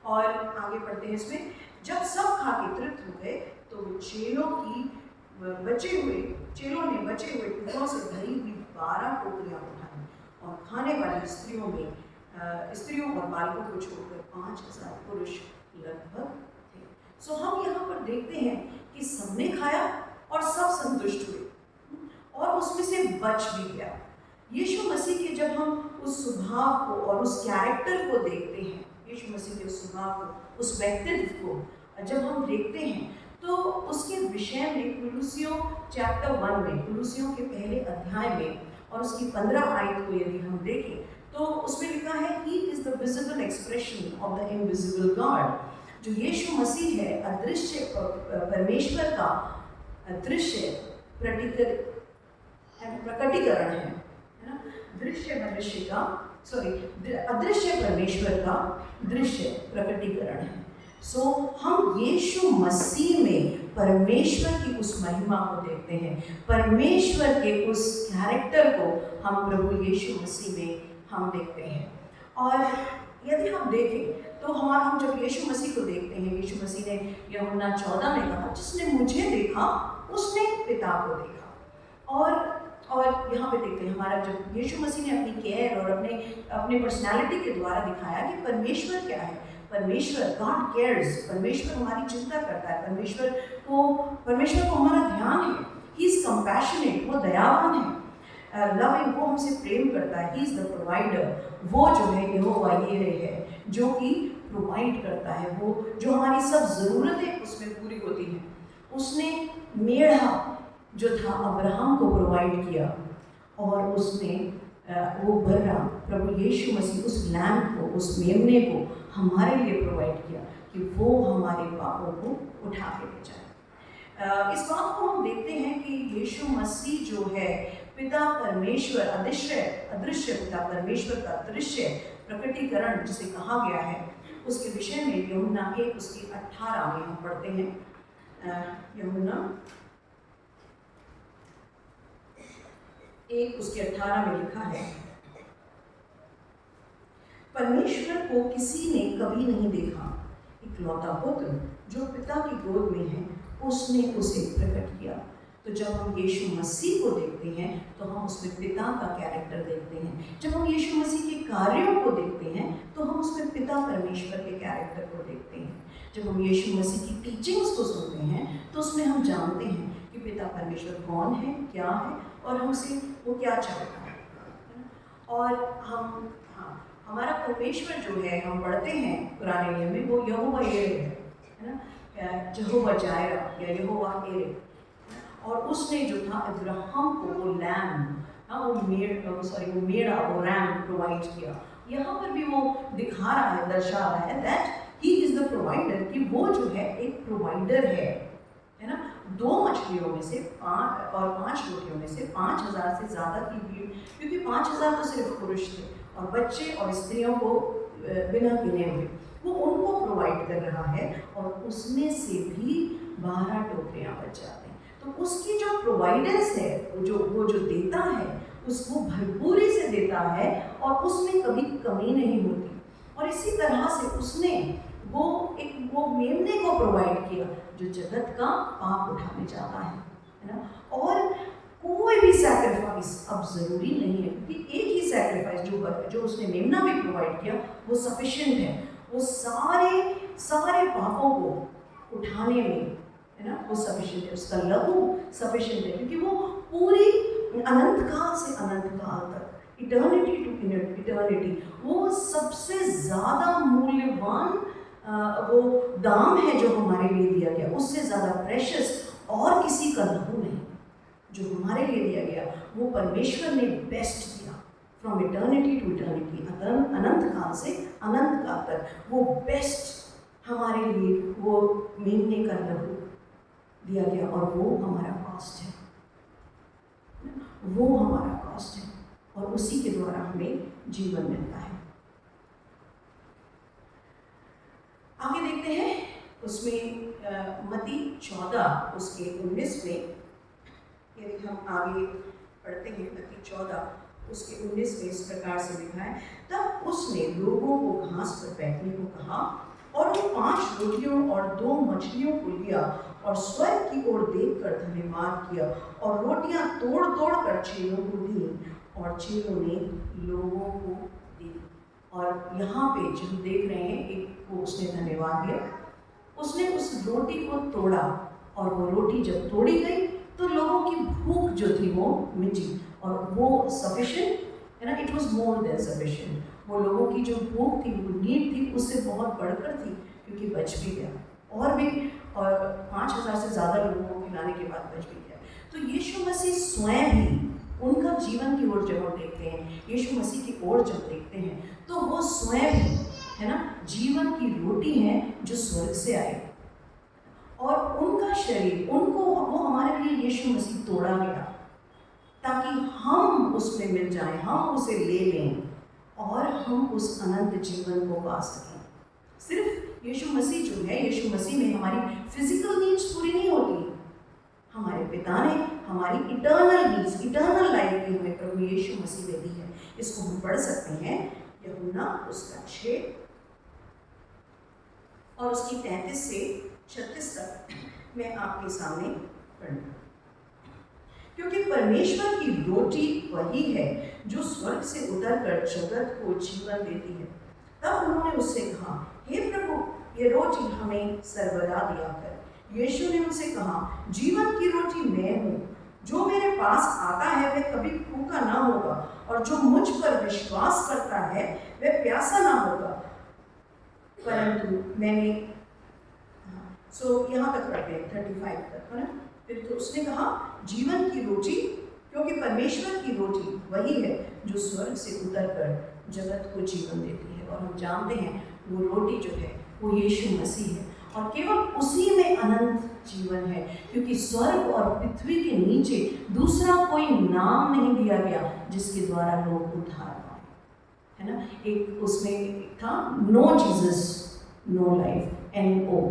और आगे पढ़ते हैं इसमें, जब सब खा के तृप्त हो गए तो वो चेलों ने बचे हुए टुकड़ों से भरी हुई 12 टोकरियां उठाई और खाने वाली स्त्रियों और बालकों को छोड़कर 5000 पुरुष लगभग थे। सो हम यहाँ पर देखते हैं कि सबने खाया और सब संतुष्ट हुए और उसमें से बच भी गया। यीशु मसीह के जब हम उस स्वभाव को और उस कैरेक्टर को देखते हैं, यीशु मसीह के उस स्वभाव को, उस व्यक्तित्व को जब हम देखते हैं, तो उसके विषय में कुलुसियों चैप्टर 1 में, कुलुसियों के पहले अध्याय में और उसकी 15 आयत को यदि हम देखें तो उसमें लिखा है, he is the visible expression of the invisible God. जो यीशु मसीह है, अदृश्य परमेश्वर का दृश्य प्रकटीकरण है ना। अदृश्य परमेश्वर का दृश्य प्रकटीकरण है। सो हम यीशु मसीह में परमेश्वर की उस महिमा को देखते हैं, परमेश्वर के उस कैरेक्टर को हम प्रभु यीशु मसीह में हम देखते हैं। और यदि हम देखें तो हम जब यीशु मसीह को देखते हैं, यीशु मसीह ने यूहन्ना 14 में कहा, जिसने मुझे देखा उसने पिता को देखा। और यहाँ पे देखते हैं, हमारा जब यीशु मसीह ने अपनी केयर और अपने पर्सनालिटी के द्वारा दिखाया कि परमेश्वर क्या है। परमेश्वर, गॉड केयर्स, परमेश्वर हमारी चिंता करता है, परमेश्वर को हमारा ध्यान है। ही इज कंपैशनेट, वो दयावान है, लविंग, वो हमसे प्रेम करता है। ही इज द प्रोवाइडर, वो जो है यहोवा यीरे है जो कि प्रोवाइड करता है, वो जो हमारी सब ज़रूरतें उसमें पूरी होती हैं। उसने मेढ़ा जो था अब्राहम को प्रोवाइड किया और उसने वो बर्रा प्रभु यीशु मसीह उस लैम्प को, उस मेमने को हमारे लिए प्रोवाइड किया कि वो हमारे पापों को उठा के ले जाए। इस बात को हम देखते हैं कि यीशु मसीह जो है पिता परमेश्वर, अदृश्य पिता परमेश्वर का दृश्य प्रकटीकरण जिसे कहा गया है, उसके विषय में यूहन्ना 1 उसकी 18 में हम पढ़ते हैं। यूहन्ना 1 उसके 18 में लिखा है, परमेश्वर को किसी ने कभी नहीं देखा, इकलौता पुत्र जो पिता की गोद में है उसने उसे प्रकट किया। तो जब हम यीशु मसीह को देखते हैं तो हम उसमें पिता का कैरेक्टर देखते हैं। जब हम यीशु मसीह के कार्यों को देखते हैं तो हम उसमें पिता परमेश्वर के कैरेक्टर को देखते हैं। जब हम यीशु मसीह की टीचिंग्स को सुनते हैं तो उसमें हम जानते हैं कि पिता परमेश्वर कौन है, क्या है और हमसे वो क्या चाहता है। और हमारा परमेश्वर जो है, हम पढ़ते हैं पुराने नियम में, वो यहोवा यीरे है ना, यहोवा जायरा या यहोवा यीरे। और उसने जो था अब्राहम को वो मेढ़ा, वो रैम प्रोवाइड किया। यहाँ पर भी वो दिखा रहा है, दर्शा रहा है that he is the provider, कि वो जो है एक प्रोवाइडर है ना। 2 मछलियों में से 5 और 5 रोटियों में से 5000 से ज़्यादा की भीड़, क्योंकि 5000 तो सिर्फ पुरुष थे और बच्चे और स्त्रियों को बिना गिने हुए, वो उनको प्रोवाइड कर रहा है और उसमें से भी 12 टोकरियाँ बच जाते हैं। तो उसकी जो प्रोवाइडेंस है, वो जो देता है, उसको भरपूरी से देता है और उसमें कभी कमी नहीं होती। और इसी तरह से उसने वो मेमने को प्रोवाइड किया जो जगत का पाप उठाने जाता है ना। और कोई भी सैक्रिफाइस अब ज़रूरी नहीं है, क्योंकि एक ही सैक्रिफाइस जो उसने मेमना में प्रोवाइड किया वो सफिशिएंट है। वो सारे पापों को उठाने में, है ना, वो सफिशिएंट है, उसका लहू सफिशिएंट है, क्योंकि वो पूरी अनंत काल से अनंत काल तक, इटर्निटी टू इटर्निटी, वो सबसे ज़्यादा मूल्यवान वो दाम है जो हमारे लिए दिया गया, उससे ज़्यादा प्रेशियस और किसी का लहू नहीं। जो हमारे लिए दिया गया वो परमेश्वर ने बेस्ट दिया। फ्रॉम इटर्निटी टू इटर्निटी, अनंत काल से अनंत काल तक वो बेस्ट हमारे लिए वो मेमने का लहू दिया गया, और वो हमारा कॉस्ट है, वो हमारा कॉस्ट है, और उसी के द्वारा हमें जीवन मिलता है। आगे देखते हैं उसमें मत्ती 14 उसके 19 में, यदि हम आगे पढ़ते हैं मत्ती 14 उसके 19 में इस प्रकार से लिखा है, तब उसने लोगों को घास पर बैठने को कहा और वो 5 रोटियों और 2 मछलियों को लिया और स्वर्ग की ओर देखकर धन्यवाद किया और रोटियां तोड़ तोड़ कर चेलों को दी और चेलों ने लोगों को दी। और यहाँ पे जो हम देख रहे हैं, एक को उसने धन्यवाद दिया, उसने उस रोटी को तोड़ा, और वो रोटी जब तोड़ी गई तो लोगों की भूख जो थी वो मिटी, और वो सफिशिएंट है ना, it was more than sufficient. वो लोगों की जो भूख थी, वो नीड थी, उससे बहुत बढ़कर थी, क्योंकि बच भी गया, और भी 5000 से ज़्यादा लोगों को खिलाने के बाद बच भी गया। तो यीशु मसीह स्वयं भी उनका जीवन की ओर जब हम देखते हैं, यीशु मसीह की ओर जब देखते हैं, तो वो स्वयं भी है ना जीवन की रोटी है जो स्वर्ग से आए, और उनका शरीर उनको वो हमारे लिए यीशु मसीह तोड़ा गया ताकि हम उसमें मिल जाएं, हम उसे ले लें और हम उस अनंत जीवन को पा सकें। सिर्फ यीशु मसीह जो है, यीशु मसीह में हमारी फिजिकल नीड्स पूरी नहीं होती, हमारे पिता ने हमारी इटर्नल नीड्स, इटर्नल लाइफ भी हमें प्रभु यीशु मसीह ने दी है। इसको हम पढ़ सकते हैं यूहन्ना उसका 6 और उसकी 33 से 36 तक मैं आपके सामने पढ़ूंगा। क्योंकि परमेश्वर की रोटी वही है जो स्वर्ग से उतरकर जगत को जीवन देती है। तब उन्होंने उससे कहा, हे प्रभु, ये रोटी हमें सर्वदा दिया कर। यीशु ने उनसे कहा, जीवन की रोटी मैं हूँ, जो मेरे पास आता है वह कभी भूखा ना होगा, और जो मुझ पर विश्वास करता है वह प्यासा ना होगा, परंतु मैंने यहाँ तक पढ़ते हैं 35 तक, है ना। फिर तो उसने कहा, जीवन की रोटी, क्योंकि परमेश्वर की रोटी वही है जो स्वर्ग से उतरकर जगत को जीवन देती है। और हम जानते हैं वो रोटी जो है वो यीशु मसीह है, और केवल उसी में अनंत जीवन है, क्योंकि स्वर्ग और पृथ्वी के नीचे दूसरा कोई नाम नहीं दिया गया जिसके द्वारा लोग उद्धार पाए, है ना। एक उसमें था no Jesus no life, NO,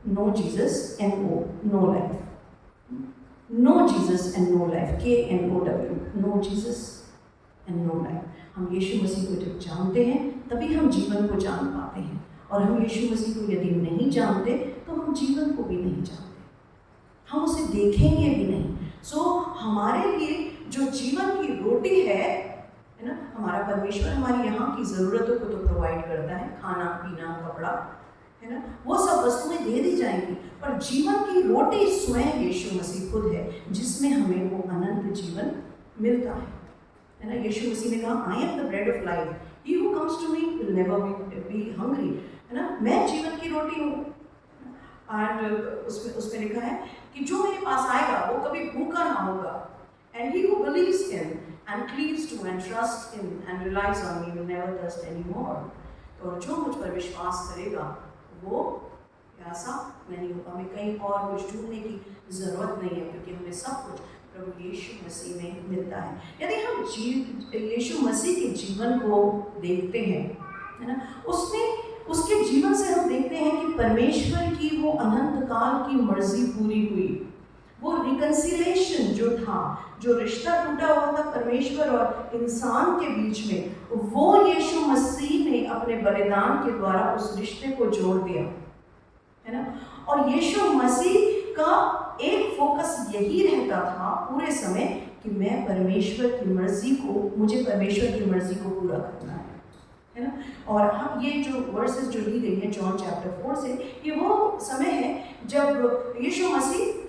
no Jesus NO, no life, no Jesus and no life, KNOW, no Jesus and no life. हम यीशु मसीह को जब जानते हैं तभी हम जीवन को जान पाते हैं, और हम यीशु मसीह को यदि नहीं जानते तो हम जीवन को भी नहीं जानते, हम उसे देखेंगे भी नहीं। हमारे लिए जो जीवन की रोटी है ना, हमारा परमेश्वर हमारी यहाँ की ज़रूरतों को तो प्रोवाइड करता है, खाना पीना कपड़ा, है ना, वो सब वस्तुएं दे दी जाएंगी, पर जीवन की रोटी स्वयं यीशु मसीह खुद है, जिसमें हमें वो अनंत जीवन मिलता है ना। यीशु मसीह ने कहा, I am the bread of life, he who comes to me will never be hungry, है ना, मैं जीवन की रोटी हूँ। एंड उसमें लिखा है कि जो मेरे पास आएगा वो कभी भूखा ना होगा, and he who believes in and cleaves to and trust in and relies on me will never thirst anymore. तो जो मुझ पर विश्वास करेगा वो प्यासा नहीं होगा। हमें कहीं और कुछ ढूंढने की ज़रूरत नहीं है, क्योंकि हमें सब कुछ प्रभु यीशु मसीह में मिलता है। यदि हम यीशु मसीह के जीवन को देखते हैं, है ना, उसके जीवन से हम देखते हैं कि परमेश्वर की वो अनंत काल की मर्जी पूरी हुई। वो रिकन्सिलेशन जो था, जो रिश्ता टूटा हुआ था परमेश्वर और इंसान के बीच में, वो यीशु मसीह ने अपने बलिदान के द्वारा उस रिश्ते को जोड़ दिया, है ना। और यीशु मसीह का एक फोकस यही रहता था पूरे समय कि मैं परमेश्वर की मर्जी को, मुझे परमेश्वर की मर्जी को पूरा करना है ना। और हम ये जो वर्सेस जो ली गई है जॉन चैप्टर 4 से, ये वो समय है जब यीशु मसीह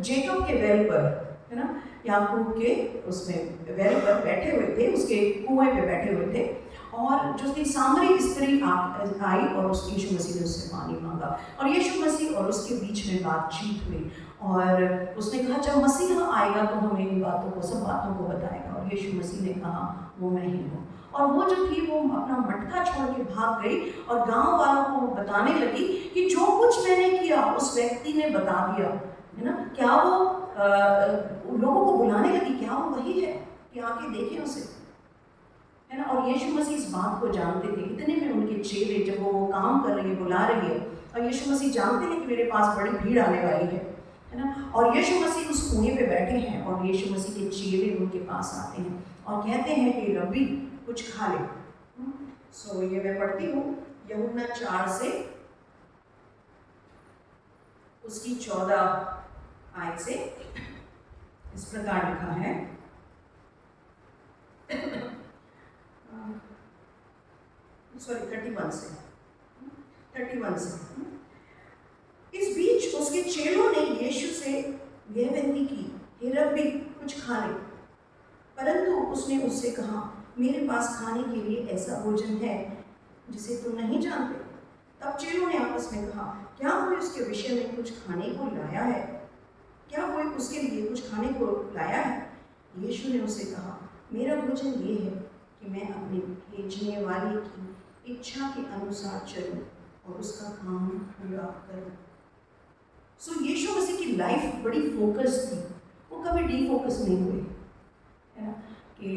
जेकब के वेल पर, है ना, याकूब के उसमें वेल पर बैठे हुए थे, उसके कुएं पे बैठे हुए थे, और जो थी सामरी स्त्री आई और उस यीशु मसीह ने उससे पानी मांगा और यीशु मसीह और उसके बीच में बातचीत हुई और उसने कहा जब मसीह आएगा तो हमें इन बातों को, सब बातों को बताएगा। और यीशु मसीह ने कहा वो मैं ही हूँ। और वो जो थी वो अपना मटका छोड़ के भाग गई और गांव वालों को वो बताने लगी कि जो कुछ मैंने किया उस व्यक्ति ने बता दिया, है ना। क्या वो लोगों को बुलाने लगी, क्या वो वही है कि आके देखें उसे, है ना। और यीशु मसीह इस बात को जानते थे। इतने में उनके चेले, जब वो काम कर रही है, बुला रही है, और यीशु मसीह जानते हैं कि मेरे पास बड़ी भीड़ आने वाली है ना। और यीशु मसीह उस कुएं पे बैठे हैं और यीशु मसीह के चेले उनके पास आते हैं और कहते हैं कि रब्बी कुछ खा ले। सो ये मैं पढ़ती हूँ यूहन्ना 4 से उसकी 14 आयत से। इस प्रकार लिखा है, सॉरी 31 से। इस बीच उसके चेलों ने यीशु से यह विनती की, हे रब्बी कुछ खा ले। परंतु उसने उससे कहा, मेरे पास खाने के लिए ऐसा भोजन है जिसे तुम नहीं जानते। तब चेलों ने आपस में कहा, क्या कोई उसके विषय में कुछ खाने को लाया है? क्या कोई उसके लिए कुछ खाने को लाया है? यीशु ने उसे कहा, मेरा भोजन ये है कि मैं अपने भेजने वाले की इच्छा के अनुसार चलूं और उसका काम पूरा करूं। सो यीशु मसीह की लाइफ बड़ी फोकस थी, वो कभी डीफोकस नहीं हुए, है ना। कि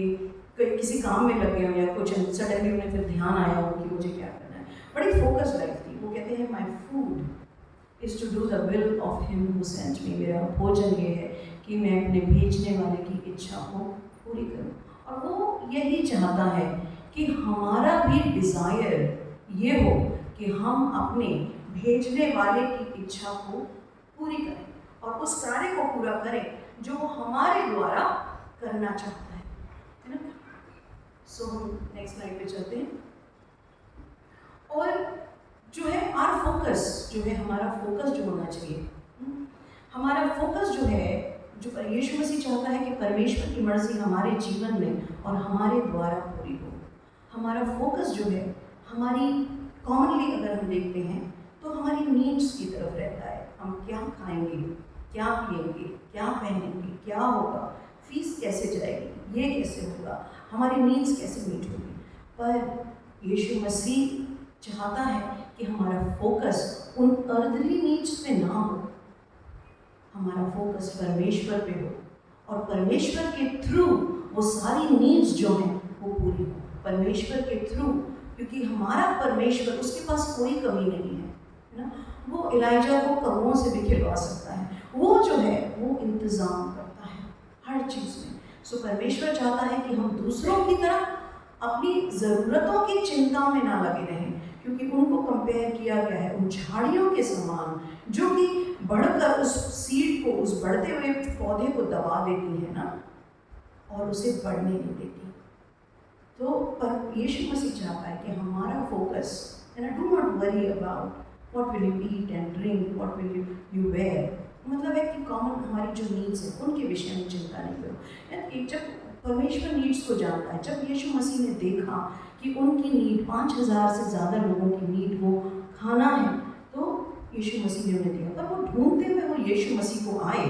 किसी काम में लगे हो या कुछ सडनली उन्हें फिर ध्यान आया हो कि मुझे क्या करना है। बड़ी फोकस लाइफ थी। वो कहते हैं my food is to do the will of him who sent me. मेरा भोजन ये है कि मैं अपने भेजने वाले की इच्छा को पूरी करूं। और वो यही चाहता है कि हमारा भी डिज़ायर ये हो कि हम अपने भेजने वाले की इच्छा को पूरी करें और उस कार्य को पूरा करें जो वो हमारे द्वारा करना चाहता है ना। सो हम नेक्स्ट स्लाइड पे चलते हैं। और जो है आर फोकस, जो है हमारा फोकस जो होना चाहिए, हमारा फोकस जो है, जो यीशु मसीह चाहता है कि परमेश्वर की मर्जी हमारे जीवन में और हमारे द्वारा पूरी हो। हमारा फोकस जो है, हमारी कॉमनली अगर हम देखते हैं तो हमारी नीड्स की तरफ रहता है। हम क्या खाएंगे, क्या पिएंगे, क्या पहनेंगे, क्या होगा, फीस कैसे जाएगी, ये कैसे होगा, हमारी नीड्स कैसे मीट होगी। पर यीशु मसीह चाहता है कि हमारा फोकस उन अर्दली नीड्स पे ना हो, हमारा फोकस परमेश्वर पे हो और परमेश्वर के थ्रू वो सारी नीड्स जो हैं वो पूरी हो। परमेश्वर के थ्रू, क्योंकि हमारा परमेश्वर, उसके पास कोई कमी नहीं है ना। वो एलाइजा को कमों से भी खिलवा सकता है। वो जो है वो इंतज़ाम करता है हर चीज़ में। सो परमेश्वर चाहता है कि हम दूसरों की तरह अपनी ज़रूरतों की चिंता में ना लगे रहें, क्योंकि उनको कंपेयर किया गया है उन झाड़ियों के समान जो कि बढ़कर उस सीड को, उस बढ़ते हुए पौधे को दबा देती है ना और उसे बढ़ने नहीं देती। तो पर यीशु मसीह चाहता है कि हमारा फोकस है ना, do not worry about what will you eat and drink, what will you wear. मतलब है कि कॉमन हमारी जो नीड्स हैं उनके विषय में चिंता नहीं करो। जब परमेश्वर नीड्स को जानता है, जब यीशु मसीह ने देखा कि उनकी नीड 5000 से ज़्यादा लोगों की नीड वो खाना है, तो यीशु मसीह ने उन्हें दिया। पर वो ढूंढते हुए वो यीशु मसीह को आए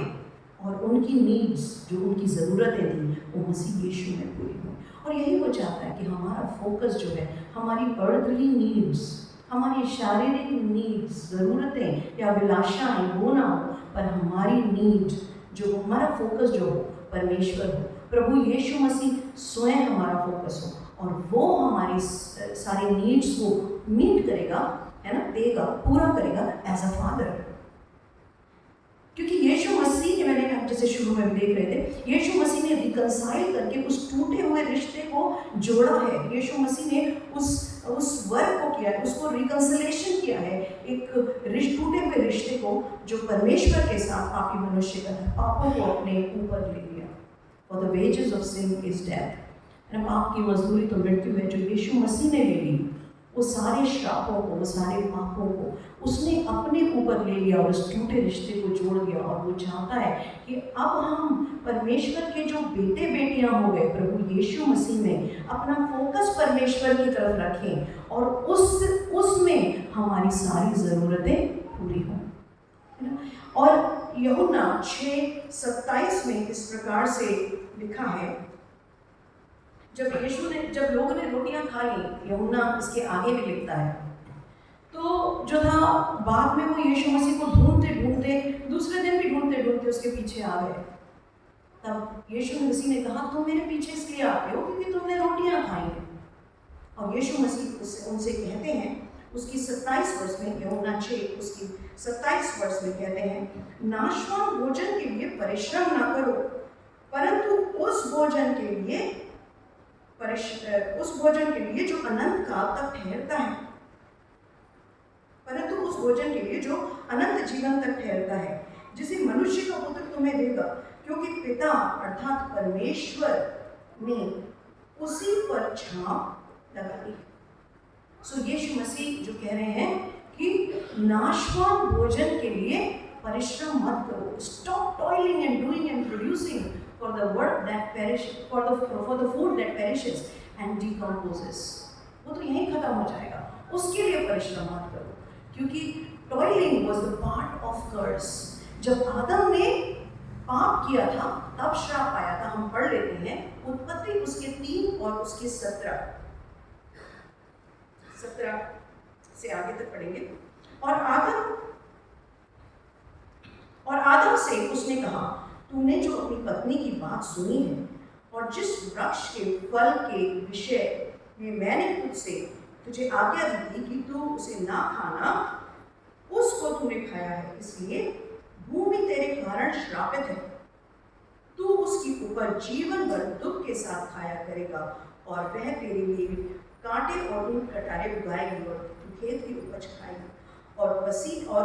और उनकी नीड्स, जो उनकी ज़रूरतें थी, वो मसीह यीशु में पूरी हुई। और यही वो चाहता है कि हमारा फोकस जो है, हमारी अर्थली नीड्स, हमारी शारीरिक नीड्स, ज़रूरतें या अभिलाषाएँ वो ना हो, पर हमारी नीड जो, हमारा फोकस जो हो परमेश्वर हो, प्रभु यीशु मसीह स्वयं हमारा फोकस हो और वो हमारी सारी नीड्स को मीट करेगा, है ना, देगा, पूरा करेगा एज अ फादर। क्योंकि यीशु मसीह ने, मैंने जैसे शुरू में देख रहे थे, यीशु मसीह ने रिकंसाइल करके उस टूटे हुए रिश्ते को जोड़ा है। यीशु मसीह ने उस वर्क को किया है, उसको रिकंसिलेशन किया है, एक टूटे हुए रिश्ते को जो परमेश्वर के साथ पापी मनुष्य का था, पापों को अपने ऊपर ले लिया। For the wages of sin is death, पाप की मजदूरी तो मृत्यु है, जो यीशु मसीह ने ले ली वो सारे श्रापों को, वो सारे पापों को उसने अपने ऊपर ले लिया और उस टूटे रिश्ते को जोड़ दिया। और वो चाहता है कि अब हम परमेश्वर के जो बेटे बेटियां हो गए प्रभु यीशु मसीह में, अपना फोकस परमेश्वर की तरफ रखें और उसमें हमारी सारी ज़रूरतें पूरी हों, है ना। और यूहन्ना 6:27 में इस प्रकार से लिखा है, जब लोगों ने रोटियां खा ली, यूहन्ना इसके आगे भी लिखता है, तो जो था बाद में वो यीशु मसीह को ढूंढते ढूंढते, दूसरे दिन भी ढूंढते ढूंढते उसके पीछे आ गए। तब यीशु मसीह ने कहा, तुम मेरे पीछे इसलिए आते हो क्योंकि तुमने रोटियां खाई हैं। और यीशु मसीह उनसे कहते हैं, उसकी 27 वर्ष में, यूहन्ना 6 उसकी 27 वर्ष में कहते हैं, नाशवान भोजन के लिए परिश्रम न करो, परंतु उस भोजन के लिए जो अनंत काल तक ठहरता है, परंतु उस भोजन के लिए जो अनंत जीवन तक ठहरता है, जिसे मनुष्य का पुत्र तुम्हें देगा, क्योंकि पिता अर्थात परमेश्वर ने उसी पर छाप लगाई। सो यीशु मसीह जो कह रहे हैं कि नाशवान भोजन के लिए परिश्रम मत करो, stop toiling and doing and producing for the work that perishes, for the food that perishes and decomposes. वो तो यहीं खत्म हो जाएगा, उसके लिए परिश्रम मत करो, क्योंकि toiling was the part of curse. जब आदम ने पाप किया था तब श्राप आया था। हम पढ़ लेते हैं उत्पत्ति उसके 3 और उसके 17 से आगे तक पढ़ेंगे। और आदम से उसने कहा, तूने जो अपनी पत्नी की बात सुनी है और जिस वृक्ष के फल के विषय में मैंने तुझे आज्ञा दी थी कि तू उसे ना खाना, उसको तूने खाया है, इसलिए भूमि तेरे कारण श्रापित है। तू उसकी ऊपर जीवन भर दुख के साथ खाया करेगा और वह तेरे लिए कांटे और ऊंट कटारे उगाएगी और तू खेत की उपज खाएगी और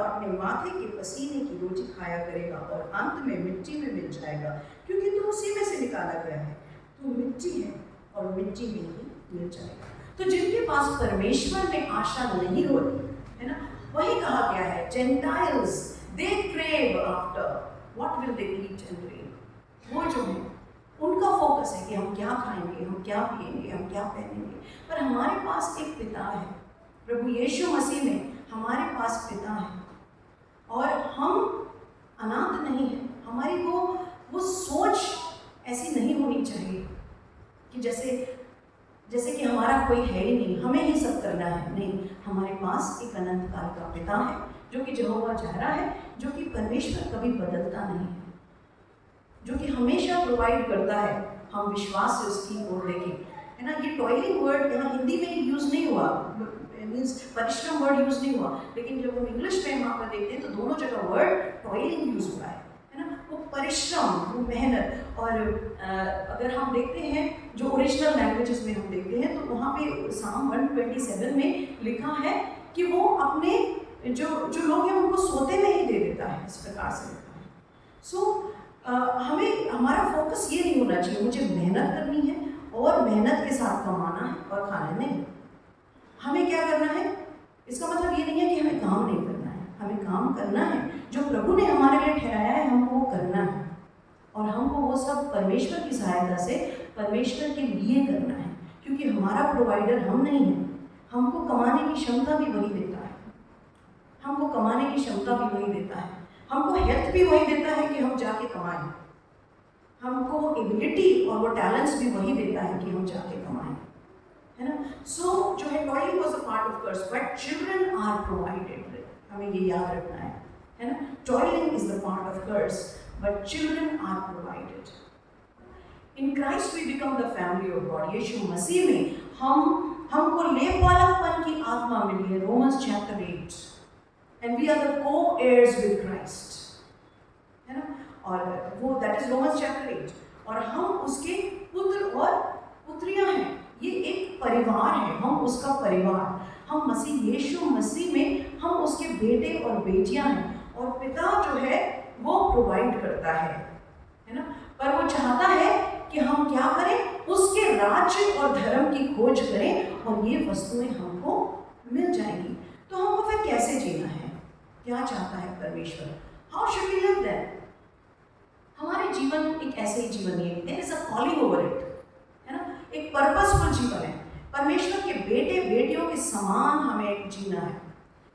अपने माथे के पसीने की रोटी खाया करेगा और अंत में मिट्टी में मिल जाएगा, क्योंकि तू उसी में से निकाला गया है। तू मिट्टी है और मिट्टी में ही मिल जाएगा। तो जिनके पास परमेश्वर में आशा नहीं होती है ना, वही कहा गया है, Gentiles they crave after what will they eat and drink. वो जो है उनका फोकस है कि हम क्या खाएंगे, हम क्या पिएंगे, हम क्या पहनेंगे। पर हमारे पास एक पिता है, प्रभु यीशु मसीह में हमारे पास पिता है और हम अनाथ नहीं हैं। हमारी वो सोच ऐसी नहीं होनी चाहिए कि जैसे कि हमारा कोई है ही नहीं, हमें ही सब करना है। नहीं, हमारे पास एक अनंत काल का पिता है जो कि यहोवा जायरा है, जो कि परमेश्वर कभी बदलता नहीं है, जो कि हमेशा प्रोवाइड करता है। हम विश्वास से उसकी ओर देखें, है ना। ये टॉयलिंग वर्ड यहाँ हिंदी में यूज़ नहीं हुआ, मीन्स परिश्रम वर्ड यूज़ नहीं हुआ, लेकिन जब हम इंग्लिश में वहाँ पर देखते हैं तो दोनों जगह वर्ड टॉयलिंग यूज़ हुआ है ना। वो परिश्रम, वो मेहनत। और अगर हम देखते हैं जो ओरिजिनल लैंग्वेजेस में हम देखते हैं तो वहाँ पे साम 127 में लिखा है कि वो अपने जो लोग हैं उनको सोते में ही दे देता है, इस प्रकार से लिखा है। सो हमें हमारा फोकस ये नहीं होना चाहिए मुझे मेहनत करनी है और मेहनत के साथ कमाना है और खाना नहीं। हमें क्या करना है, इसका मतलब ये नहीं है कि हमें काम नहीं करना है, हमें काम करना है। जो प्रभु ने हमारे लिए ठहराया है हमको वो करना है और हमको वो सब परमेश्वर की सहायता से परमेश्वर के लिए करना है, क्योंकि हमारा प्रोवाइडर हम नहीं है। हमको कमाने की क्षमता भी वही देता है, हमको कमाने की क्षमता भी वही देता है, हमको हेल्थ भी वही देता है कि हम जाके कमाएं, हमको एबिलिटी और वो टैलेंट्स भी वही देता है कि हम जाके कमाएं, है ना। सो जो है toiling was a part of curse but children are provided. हमें ये याद रखना है ना। Toiling is the part of curse but children are provided. In Christ we become the family of God. Yeshu Masih में हमको लेपालकपन की आत्मा मिली है, Romans chapter 8, and we are the को-heirs विद क्राइस्ट, है ना। और वो दैट इज रोमन्स चैप्टर 8, और हम उसके पुत्र और पुत्रियां हैं। ये एक परिवार है, हम उसका परिवार, हम मसीह यीशु मसीह में हम उसके बेटे और बेटियां हैं। और पिता जो है वो प्रोवाइड करता है ना। पर वो चाहता है कि हम क्या करें, उसके राज्य और धर्म की खोज करें और ये वस्तुएं हमको मिल जाएंगी, तो हमको फिर कैसे जीना है? क्या चाहता है परमेश्वर? How should we live then? हमारे जीवन एक ऐसे ही जीवन नहीं है, there is a calling over it, है ना? एक पर्पसफुल जीवन है। परमेश्वर के बेटे बेटियों के समान हमें जीना है।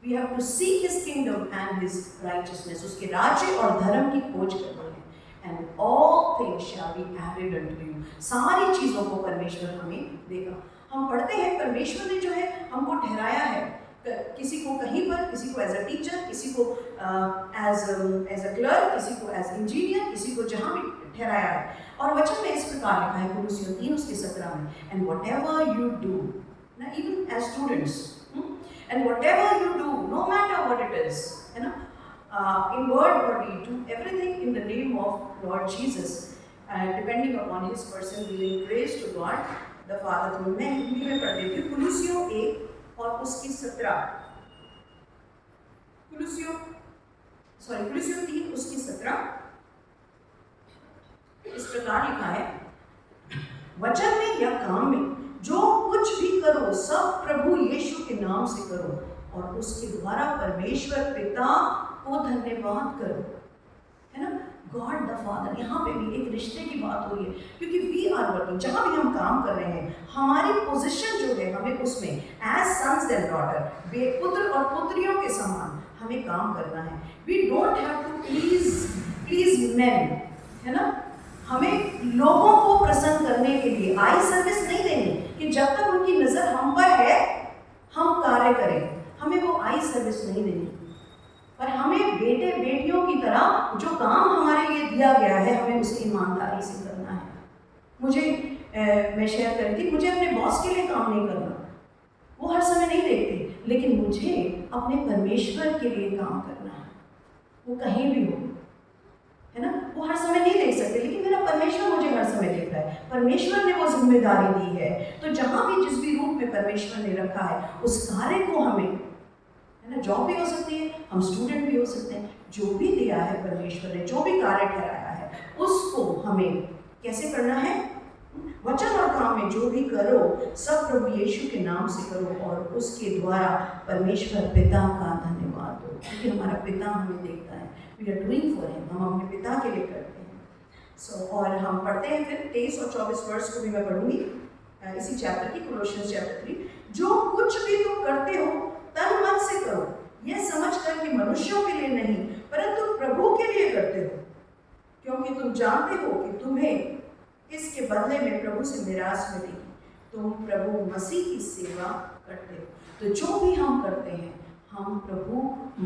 We have to seek his kingdom and his righteousness, उसके राज्य और धर्म की खोज करनी है। And all things shall be added unto you, सारी चीज़ों को परमेश्वर हमें देगा। हम पढ़ते हैं परमेश्वर ने जो है हमको ठहराया है, किसी को कहीं पर, किसी को एज अ टीचर, किसी को एज अ क्लर्क, किसी को एज इंजीनियर, किसी को जहाँ भी ठहराया है। और वचन में इस प्रकार लिखा है कुलुस्सियों 3:17 में, एंड व्हाटएवर यू डू, ना even as students, and whatever you do, no matter what it is, है ना, in word or deed, do everything in the name of Lord Jesus, depending upon his person, giving praise to God the Father through. मैं हिंदी में पढ़ देती हूँ। कुलुस्सियों 1 और उसकी 17, कुलुस्सियों 3 उसकी 17 इस प्रकार लिखा है, वचन में या काम में जो कुछ भी करो सब प्रभु यीशु के नाम से करो और उसके द्वारा परमेश्वर पिता को धन्यवाद करो, है ना? गॉड द फादर, यहाँ पे भी एक रिश्ते की बात हो रही है, क्योंकि वी आर वर्किंग, जहाँ भी हम काम कर रहे हैं, हमारी पोजीशन जो है, हमें उसमें एज सन्स एंड डॉटर, पुत्र और पुत्रियों के समान हमें काम करना है। We don't have to please man, है ना? हमें लोगों को प्रसन्न करने के लिए आई सर्विस नहीं देनी कि जब तक उनकी नजर हम पर है हम कार्य करें, हमें वो आई सर्विस नहीं देनी, पर हमें बेटे बेटियों की तरह जो काम हमारे लिए दिया गया है हमें उसे ईमानदारी से करना है। मैं शेयर कर रही थी, मुझे अपने बॉस के लिए काम नहीं करना, वो हर समय नहीं देखते, लेकिन मुझे अपने परमेश्वर के लिए काम करना है, वो कहीं भी हो, है ना? वो हर समय नहीं देख सकते, लेकिन मेरा परमेश्वर मुझे हर समय देख रहा है। परमेश्वर ने वो जिम्मेदारी दी है, तो जहाँ भी जिस भी रूप में परमेश्वर ने रखा है उस कार्य को हमें, है ना, जॉब भी हो सकती है, हम स्टूडेंट भी हो सकते हैं, जो भी दिया है परमेश्वर ने, जो भी कार्य ठहराया है उसको हमें कैसे करना है? वचन और काम में जो भी करो सब प्रभु यीशु के नाम से करो और उसके द्वारा परमेश्वर पिता का धन्यवाद दो, क्योंकि हमारा पिता हमें देखता है। We are doing for him, हम अपने पिता के लिए करते हैं। और हम पढ़ते हैं फिर 23 और 24 वर्ष को भी मैं पढ़ूंगी इसी चैप्टर की, कोलोसियंस चैप्टर 3। जो कुछ भी तुम करते हो तन मन से करो, यह समझकर कि मनुष्यों के लिए नहीं परंतु प्रभु के लिए करते हो, क्योंकि तुम जानते हो कि तुम्हें इसके बदले में प्रभु से निराश मिलेगी। तुम प्रभु मसीह की सेवा करते हो। तो जो भी हम करते हैं हम प्रभु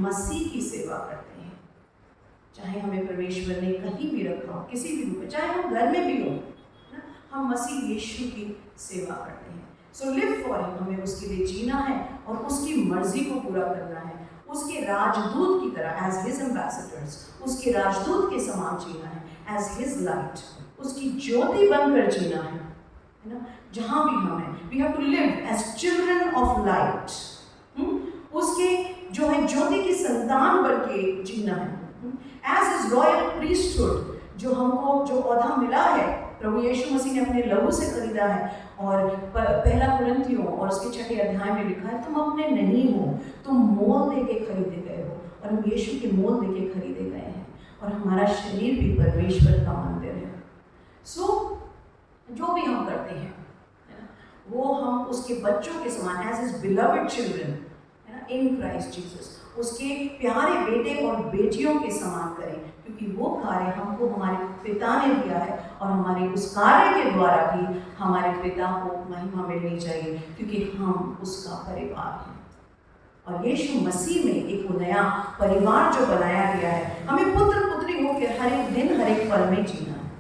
मसीह की सेवा करते हैं, चाहे हमें परमेश्वर ने कहीं भी रखा हो, किसी भी रूप में, चाहे हम घर में भी हो, हम मसीह यीशु की सेवा करते हैं। सो लिव फॉर हिम, हमें उसके लिए जीना है और उसकी मर्जी को पूरा करना है, उसके राजदूत की तरह, एज हिज एम्बेसडर्स, उसके राजदूत के समान जीना है, एज हिज लाइट, उसकी ज्योति बनकर जीना है ना? जहाँ भी हम हैं, we have to live as children of light, उसके जो है ज्योति की संतान बनके जीना है, एज हिज रॉयल प्रीस्टहुड, जो हमको जो औधा मिला है प्रभु यीशु मसीह ने अपने लहू से खरीदा है। और पहला कुरिन्थियों और उसके 6 अध्याय में लिखा है, तुम अपने नहीं हो, तुम मोल दे के खरीदे गए हो, और हम यीशु के मोल दे के खरीदे गए हैं, और हमारा शरीर भी परमेश्वर का मंदिर है। सो जो भी हम करते हैं वो हम उसके बच्चों के समान, एज हिज बिलवड चिल्ड्रन, है ना, इन क्राइस्ट जीसस, उसके प्यारे बेटे और बेटियों के समान करें, क्योंकि वो कार्य हमको हमारे पिता ने दिया है और हमारे उस कार्य के द्वारा भी हमारे पिता को महिमा मिलनी चाहिए, क्योंकि हम उसका परिवार हैं। और यीशु मसीह में एक नया परिवार जो बनाया गया है, हमें पुत्र पुत्री होकर हर एक दिन हर एक पल में जीना है,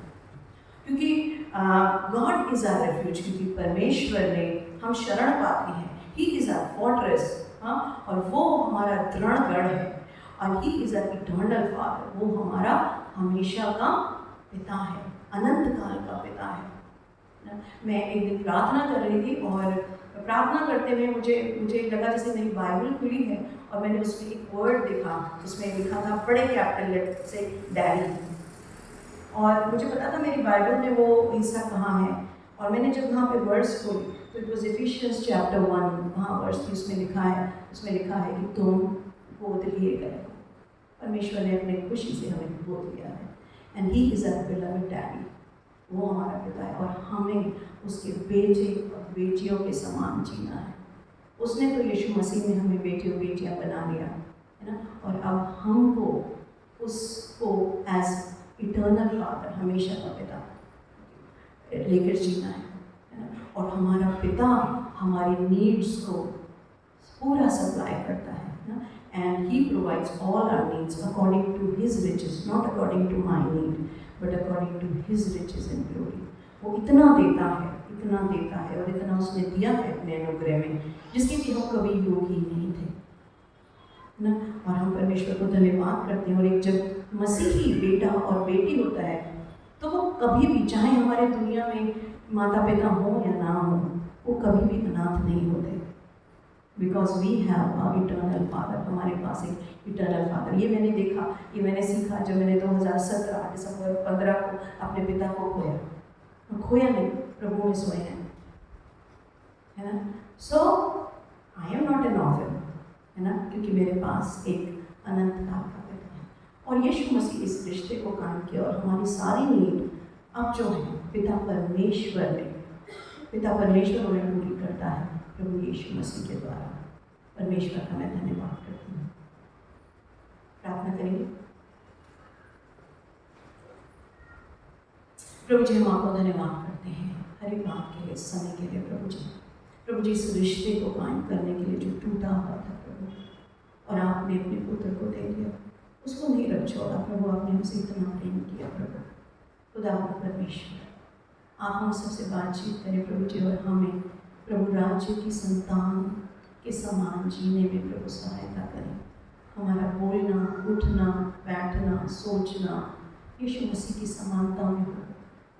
क्योंकि गॉड इज आवर रेफ्यूज, क्योंकि परमेश्वर ने हम शरण पाते हैं, ही इज आवर फोर्ट्रेस, हाँ, और वो हमारा दृढ़ गढ़ है, और he is our eternal father, वो हमारा हमेशा का पिता है, अनंत काल का पिता है। मैं एक दिन प्रार्थना कर रही थी और प्रार्थना करते हुए मुझे लगा जैसे मेरी बाइबल खुली है और मैंने उसमें एक वर्ड देखा, उसमें लिखा था बड़े कैपिटल लेटर से डैडी, और मुझे पता था मेरी बाइबल में वो हिस्सा कहाँ है, और मैंने जब वहाँ पे वर्ड्स खोली तो इट वॉज एफिशियंस चैप्टर 1, वहाँ वर्ड्स उसमें लिखा है कि तुम गोद लिए गए हो। परमेश्वर ने अपनी खुशी से हमें गोद लिया है। And he is a beloved daddy, वो हमारा पिता है और हमें उसके बेटे और बेटियों के समान जीना है। उसने तो यीशु मसीह में हमें बेटे और बेटियाँ बना लिया है ना, और अब हमको उसको एज इटर्नल फादर, हमेशा का पिता लेकर जीना है ना। और हमारा पिता हमारी नीड्स को पूरा सप्लाई करता है ना, and he provides all our needs according to his riches, not according to my need but according to his riches in glory. वो इतना देता है और इतना उसने दिया है अपने अनुग्रह में, जिसके कि हम कभी योगी नहीं थे ना। और हम परमेश्वर को धन्यवाद करते हैं। और एक जब मसीही बेटा और बेटी होता है तो वो कभी भी, चाहे हमारे दुनिया में माता पिता हो या ना हो, वो कभी भी अनाथ नहीं होते, because we have a eternal father. हमारे पास एक इटर्नल फादर, ये मैंने देखा, ये मैंने सीखा जब मैंने 2017 दिसंबर 15 को अपने पिता को खोया नहीं, प्रभु में सोए हैं, है ना। So I am not an orphan, है ना, क्योंकि मेरे पास एक अनंत काल का पिता है। और यीशु मसीह इस रिश्ते को कायम किया और हमारी सारी नीड अब जो है पिता परमेश्वर हमें पूरी करता है प्रभु यीशु मसीह के द्वारा। परमेश्वर का मैं धन्यवाद करती हूँ। प्रार्थना करेंगे। प्रभु जी, हम आपको धन्यवाद करते हैं हर एक बात के लिए, समय के लिए। प्रभु जी इस रिश्ते को कायम करने के लिए जो टूटा हुआ था प्रभु, और आपने अपने पुत्र को दे दिया, उसको नहीं रख छोड़ा प्रभु। आपने हमसे इतना प्रेम किया प्रभु। खुदा परमेश्वर, आप हम सबसे बातचीत करें प्रभु जी, और हमें प्रभु राज्य की संतान के समान जीने में प्रभु सहायता करें। हमारा बोलना, उठना, बैठना, सोचना यीशु मसीह की समानता में हो,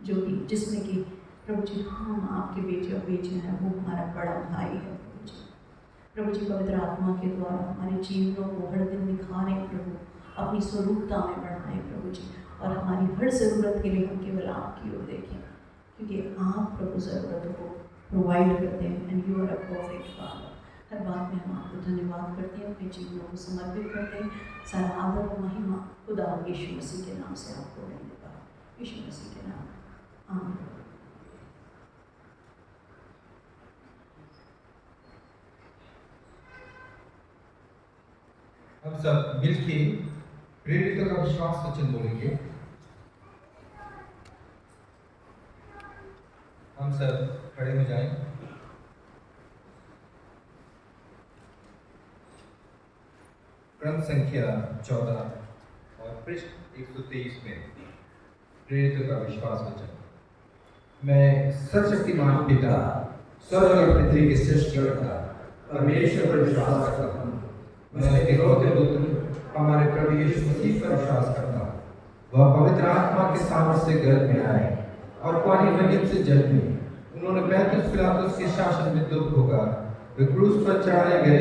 जो कि जिसमें कि प्रभु जी हम आपके बेटे और बेटियाँ हैं, वो हमारा बड़ा भाई है प्रभु जी। प्रभु जी पवित्र आत्मा के द्वारा हमारे जीवनों को हर दिन निखारें प्रभु, अपनी स्वरूपता में बढ़ाएं प्रभु जी, और हमारी हर ज़रूरत के लिए हम केवल आपकी ओर देखें, क्योंकि आप प्रभु ज़रूरतों को प्रोवाइड करते हैं and you are a perfect father. हर बात में हम आपको धन्यवाद करते हैं, अपने जीवनों को समर्पित करते हैं। सारा आदर और महिमा खुदा यीशु मसीह के नाम से आपको देने का, यीशु मसीह के नाम, आमीन। हम सब मिलके प्रेरितों का विश्वास वचन बोलेंगे। हम सब खड़े हो जाएं। क्रम संख्या 14 और पृष्ठ 123 में प्रेरितों का विश्वास वचन। मैं सर्वशक्तिमान पिता, स्वर्ग और पृथ्वी के सृष्टिकर्ता परमेश्वर पर विश्वास करता हूँ। मैं इकलौते पुत्र हमारे प्रभु यीशु मसीह पर विश्वास करता हूँ। वह पवित्र आत्मा के सामर्थ्य से गर्भ में आए और कुआरी मरियम से जन्मे। उन्होंने पैंतीस पिलातुस के शासन में दुख भोगा, वे क्रूस पर चढ़ाए गए,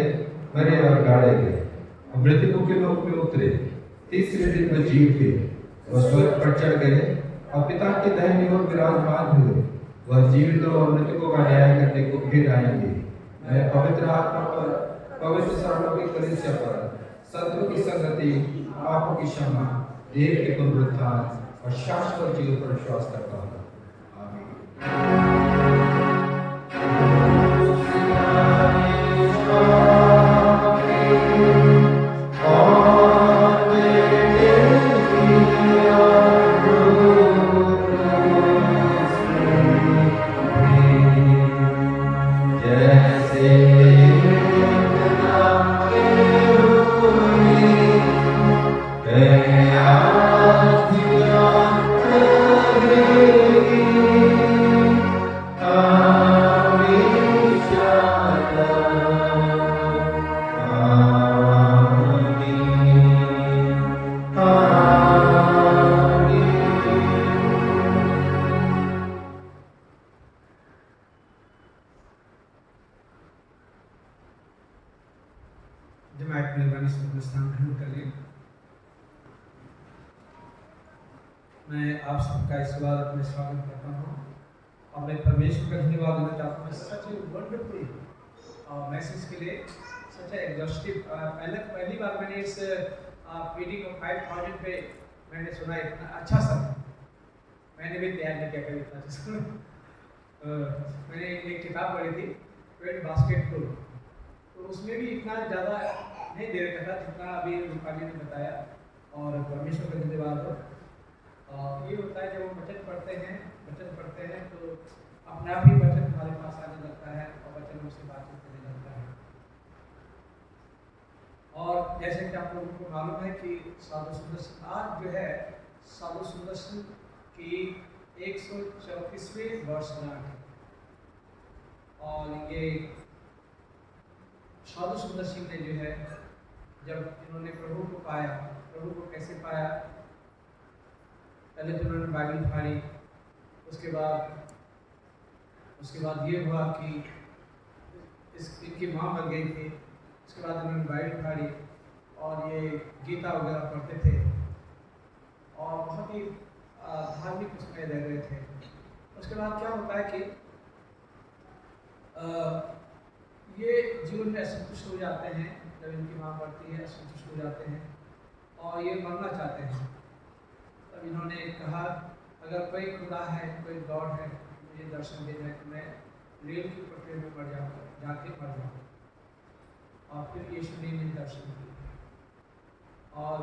मरे और गाड़े गए, और मृतकों के लोक में उतरे। तीसरे दिन वह जी उठे, वह स्वर्ग पर चढ़ गए और पिता के दाहिनी ओर विराजमान हुए। वह जीवितों और मृतकों का न्याय करने को फिर आएंगे। मैं पवित्र आत्मा पर, पवित्र सार्वलौकिक कलीसिया पर, सत्यों की संगति, पापों की क्षमा, देह के पुनरुत्थान और शाश्वत जीवन पर विश्वास करता हूँ। जमात मेहरबानी से अपना स्थान ग्रहण कर लें। मैं आप सबका इस बार अपने स्वागत करता हूँ और मैं परमेश्वर का धन्यवाद देना चाहता हूँ सच ए वंडरफुल मैसेज के लिए, सच ए एग्जॉस्टिव। पहली बार मैंने इस मीटिंग को 5000 पे मैंने सुना इतना अच्छा सा, मैंने भी तैयार नहीं किया कभी इतना अच्छा। मैंने एक किताब पढ़ी थी ट्वेल्थ बास्केटबॉल, तो उसमें भी इतना ज़्यादा नहीं दे रखा था जितना अभी रूपाली ने बताया, और परमेश्वर का धन्यवाद हो। ये होता है जब हम वचन पढ़ते हैं तो अपने आप ही वचन हमारे पास आने लगता है और वचन हमसे बातचीत करने लगता है। और जैसे कि आप लोगों को मालूम है कि साधु सुंदर सिंह आज जो है साधु सुंदर सिंह की 134वीं वर्षगांठ है, और ये साधु सुंदर सिंह ने जो है जब इन्होंने प्रभु को पाया, प्रभु को कैसे पाया, पहले तो उन्होंने बाइबल फाड़ी, उसके बाद ये हुआ कि इनकी माँ मर गई थी, उसके बाद उन्होंने बाइबल फाड़ी और ये गीता वगैरह पढ़ते थे और बहुत ही धार्मिक उसमें रह रहे थे। उसके बाद क्या होता है कि ये जीवन में असंतुष्ट हो जाते हैं, जब इनकी माँ मरती है असंतुष्ट हो जाते हैं और ये मरना चाहते हैं। तब इन्होंने कहा अगर कोई खुदा है, कोई गॉड है, मुझे दर्शन दे जाए तो मैं रेल की पटरी में मर जाऊँगा, जाके मर जाऊँगा। और फिर यीशु ने इन्हें दर्शन दिया और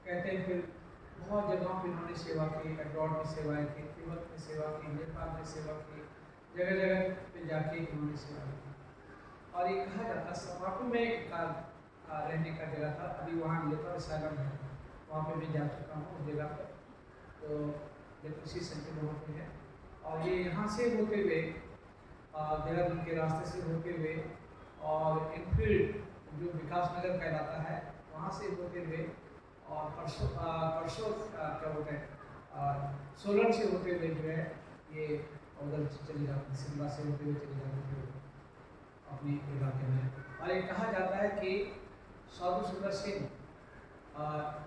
कहते हैं फिर बहुत जगहों पर इन्होंने सेवा की, एड्रॉड में सेवाएँ की, तिब्बत में सेवा की, नेपाल में सेवा की, जगह जगह पे जाके इन्होंने सेवा की। और ये कहा जाता है सपाटू में एक रहने का जगह था, अभी वहाँ लेपर असylum है, वहाँ पे मैं जा चुका हूँ उस जगह पर, तो लेप्रोसी सेंटर वहाँ पे है। और ये यहाँ से होते हुए देहरादून के रास्ते से होते हुए और इनफील्ड जो विकास नगर कहलाता है वहाँ से होते हुए और परसों क्या बोलते हैं सोलन से होते हुए जो है ये उधर चले जाते हैं, शिमला से होते हुए चले जाते हैं अपने इलाके में। और ये कहा जाता है कि साधु सुंदर सिंह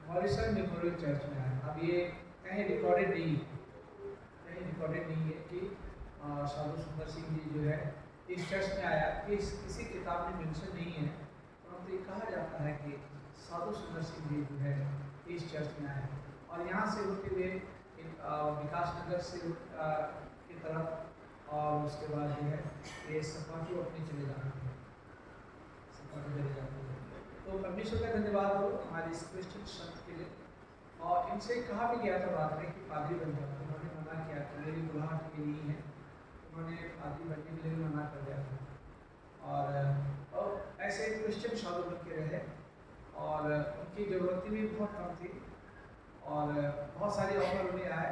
मॉरिसन मेमोरियल चर्च में आए। अब ये कहीं रिकॉर्डेड नहीं है कि साधु सुंदर सिंह जी जो है इस चर्च में आया, किसी किताब में मेंशन नहीं है, परंतु ये कहा जाता है कि साधु सुंदर सिंह जी जो है इस चर्च में आए और यहाँ से होते हुए विकास नगर से की तरफ, और उसके बाद जो है ये सपाटू अपने चले जाते हैं, सपाटू चले जाते हैं। तो परमेश्वर का धन्यवाद हो हमारे इस क्रिश्चियन संत के लिए। और इनसे कहा भी गया था बाद में कि पादरी बन जाओ, उन्होंने मना किया कि मेरी बुलाहट की नहीं है, उन्होंने पादरी बनने के लिए मना कर दिया था। और ऐसे क्रिश्चियन साधु बन के रहे और उनकी ज़रूरत भी बहुत कम थी और बहुत सारे ऑफर उन्हें आए।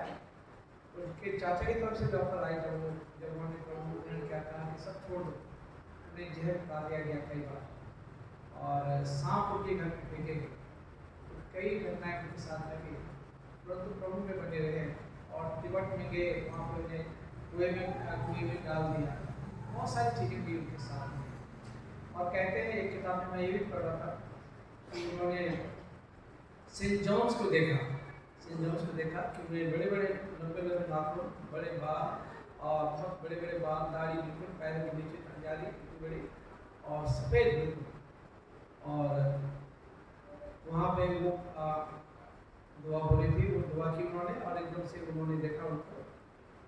उनके चाचा की तरफ से जो ऑफर आए जब उन्होंने क्या कहा कि सब छोड़ दो, उन्हें जहर बता दिया गया कई बार और सांप उनके घर में फेंके गए, तो कई घटनाएं उनके साथ लगी, परंतु प्रभु में बने रहे और तिब्बत में गए, वहाँ पर उन्हें कुएं में डाल दिया, बहुत सारी चीज़ें भी उनके साथ में। और कहते हैं एक किताब में मैं ये भी पढ़ रहा था कि उन्होंने सेंट जॉन्स को देखा कि उन्हें बड़े बड़े लंबे नाखून, बड़े बाल और बहुत बड़े बड़े बाल, दाढ़ी बिल्कुल पैर के नीचे तक जा रही इतनी बड़ी और सफ़ेद बिल्कुल। और वहाँ पे वो दुआ बोली थी, वो दुआ की उन्होंने और एकदम से उन्होंने देखा उनको।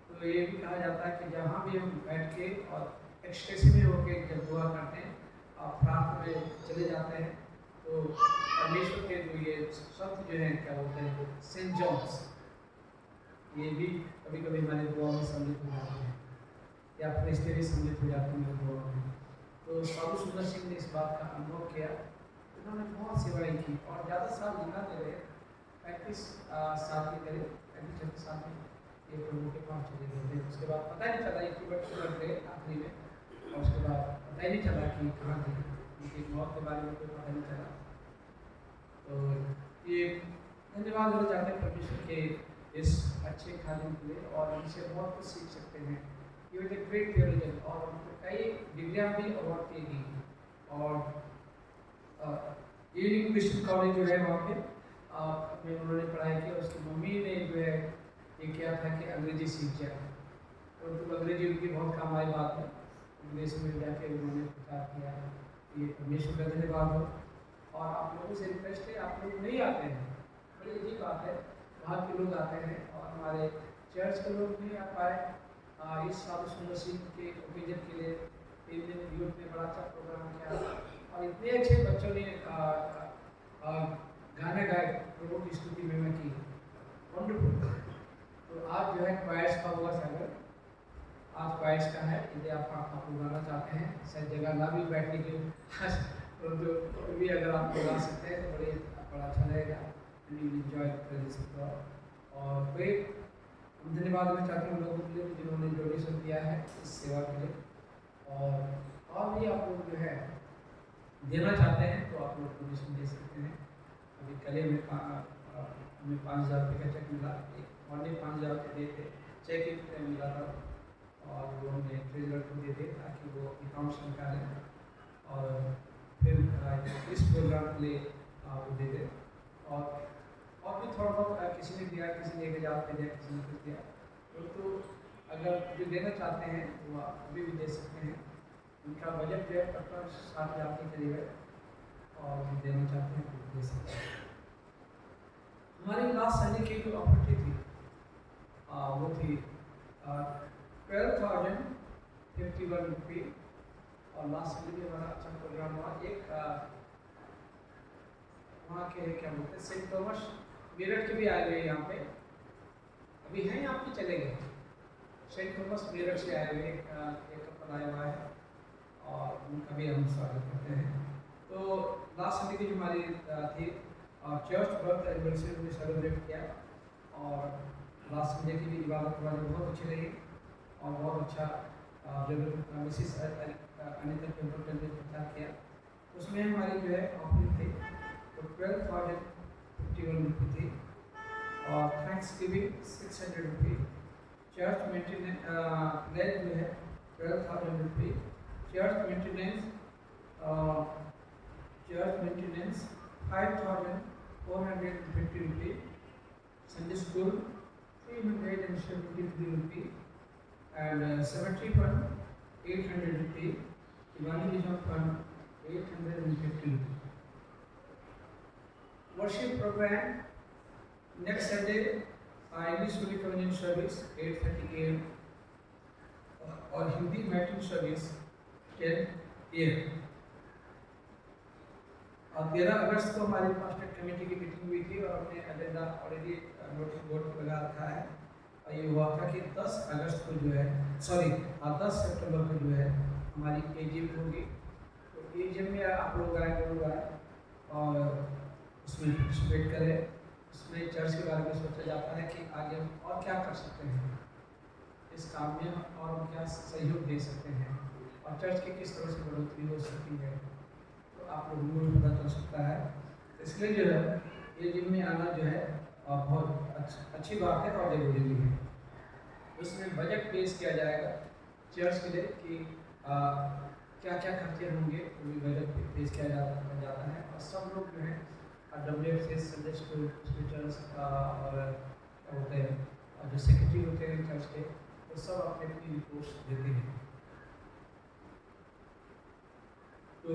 तो ये भी कहा जाता है कि जहाँ भी हम बैठ के और एक्सटेसी में होकर जब दुआ करते हैं और प्रार्थना में चले जाते हैं तो परमेश्वर के जो ये शब्द जो हैं क्या बोलते हैं सेंट जॉन्स, ये भी कभी कभी हमारे दुआ में सम्मिलित हो जाते हैं या फरिश्ते भी सम्मिलित हो जाते हैं दुआ में। तो साधु सुंदर सिंह ने इस बात का अनुभव किया, उन्होंने बहुत सेवाएं की और ज़्यादा साल जिंदा रहे, 35 साल के करीब 35 साल में ये प्रभु के पास चले गए थे। उसके बाद पता नहीं चला एक बट गए आखिरी में, और उसके बाद पता ही नहीं चला कि कहाँ गए, उनकी मौत के बारे में कोई पता नहीं चला। तो ये धन्यवाद हो जाते हैं परमेश्वर के इस अच्छे खाने के लिए और इनसे बहुत कुछ सीख सकते हैं। ये एक ग्रेट थियोलॉजियन और उनको कई डिग्रियाँ भी अवार्ड की गई और ये क्रिश्चियन कॉलेज जो है वहाँ पे में उन्होंने पढ़ाई की और उसकी मम्मी ने जो है ये किया था कि अंग्रेजी सीख जाए, तो परंतु अंग्रेजी उनकी बहुत काम आई बात है। इंग्लिश में जाके उन्होंने प्रचार किया है। ये परमेश्वर का धन्यवाद हो। और आप लोगों से रिक्वेस्ट है, आप लोग नहीं आते हैं, बड़ी अजीब बात है, बाहर के लोग आते हैं और हमारे चर्च के लोग नहीं आ पाए। इस साल मसीह के ओकेजन के लिए 3 दिन यूथ ने बड़ा अच्छा प्रोग्राम किया और इतने अच्छे बच्चों ने गाने गाए, प्रभु की स्तुति में की, वंडरफुल। तो आज जो है क्वाइट्स का हुआ सैगर, आज क्वाइट्स का है। यदि आप लोग गाना चाहते हैं, शायद जगह ना भी बैठने के तो भी अगर आप लोग आ सकते हैं तो बड़ा अच्छा रहेगा। एंजॉय कर सकते हो। और कोई धन्यवाद मैं चाहती हूँ लोगों के लिए जिन्होंने डोनेशन दिया है इस सेवा के लिए। और भी आप लोग जो है देना चाहते हैं तो आप लोग डोनेशन दे सकते हैं। अभी कल हमें 5,000 रुपये का चेक मिला, मॉर्निंग 5,000 रुपये दिए थे, चेक एक मिला था और वो हमने ट्रेजरर को दे थे ताकि वो अकाउंट्स निकालें और फिर इस प्रोग्राम के लिए वो दे दे। और भी थोड़ा बहुत किसी ने दिया, किसी ने 1,000 रुपये दिया, किसी ने कुछ दिया। तो अगर जो देना चाहते हैं वो अभी भी दे सकते हैं। उनका बजट जो है तब 60,000 के करीब है और जो देना चाहते हैं तो दे सकते हैं। हमारी लास्ट संडे की जो अपॉर्चुनिटी थी वो थी 12,051 रुपये। और लास्ट संडे भी हमारा अच्छा प्रोग्राम हुआ। एक वहाँ के क्या बोलते हैं सेंट थॉमस मेरठ के भी आए हुए यहाँ पे, अभी हैं यहाँ पे चले गए। सेंट थॉमस मेरठ से आए हुए एक कपल आया हुआ है और उनका भी हम स्वागत करते हैं। तो लास्ट संडे की जो हमारी थी चर्च बर्थ एनिवर्सरी हमने सेलिब्रेट किया और लास्ट संडे की भी इबादत हमारी बहुत अच्छी रही और बहुत अच्छा जब मिसिस अनिता टेम्पल ने प्रचार किया उसमें हमारी जो है ऑफरिंग थी तो 12,051 रुपये थी और थैंक्स गिविंग 600 रुपये। चर्च मेंटेनेंस जो है 12,000 रुपये। चर्च मेंटेनेंस 5,450 रुपये। संडे स्कूल 373 रुपये and 70 fund 800 रुपये। इवांजलिज्म फंड 850 रुपये। Worship program next Sunday English holy communion service 8:30 AM और हिंदी मैटिन सर्विस 10 AM। और 13 अगस्त को हमारी पास्टर कमेटी की मीटिंग हुई थी और हमने एजेंडा ऑलरेडी नोटिस बोर्ड पर लगा रखा है और ये हुआ था कि 10 अगस्त को जो है 10 सितंबर को जो है हमारी एजीएम होगी। तो एजीएम में आप लोग आए जरूर आए और उसमें पार्टिसिपेट करें। उसमें चर्च के बारे में सोचा जाता है कि आगे हम और क्या कर सकते हैं इस काम में और हम क्या सहयोग दे सकते हैं और चर्च की किस तरह से बढ़ोतरी हो सकती है। तो आप लोगों को पता चल सकता है। इसलिए जो है ये जिम में आना जो है बहुत अच्छी बात है और जरूरी भी है। उसमें बजट पेश किया जाएगा चर्च के लिए कि क्या क्या खर्चे होंगे वो भी बजट पेश किया जाता है और सब लोग जो है WFC संडे स्कूल चर्च और क्या होते हैं और जो सेक्रेटरी होते हैं चर्च के वो सब अपने अपनी रिपोर्ट देते हैं। तो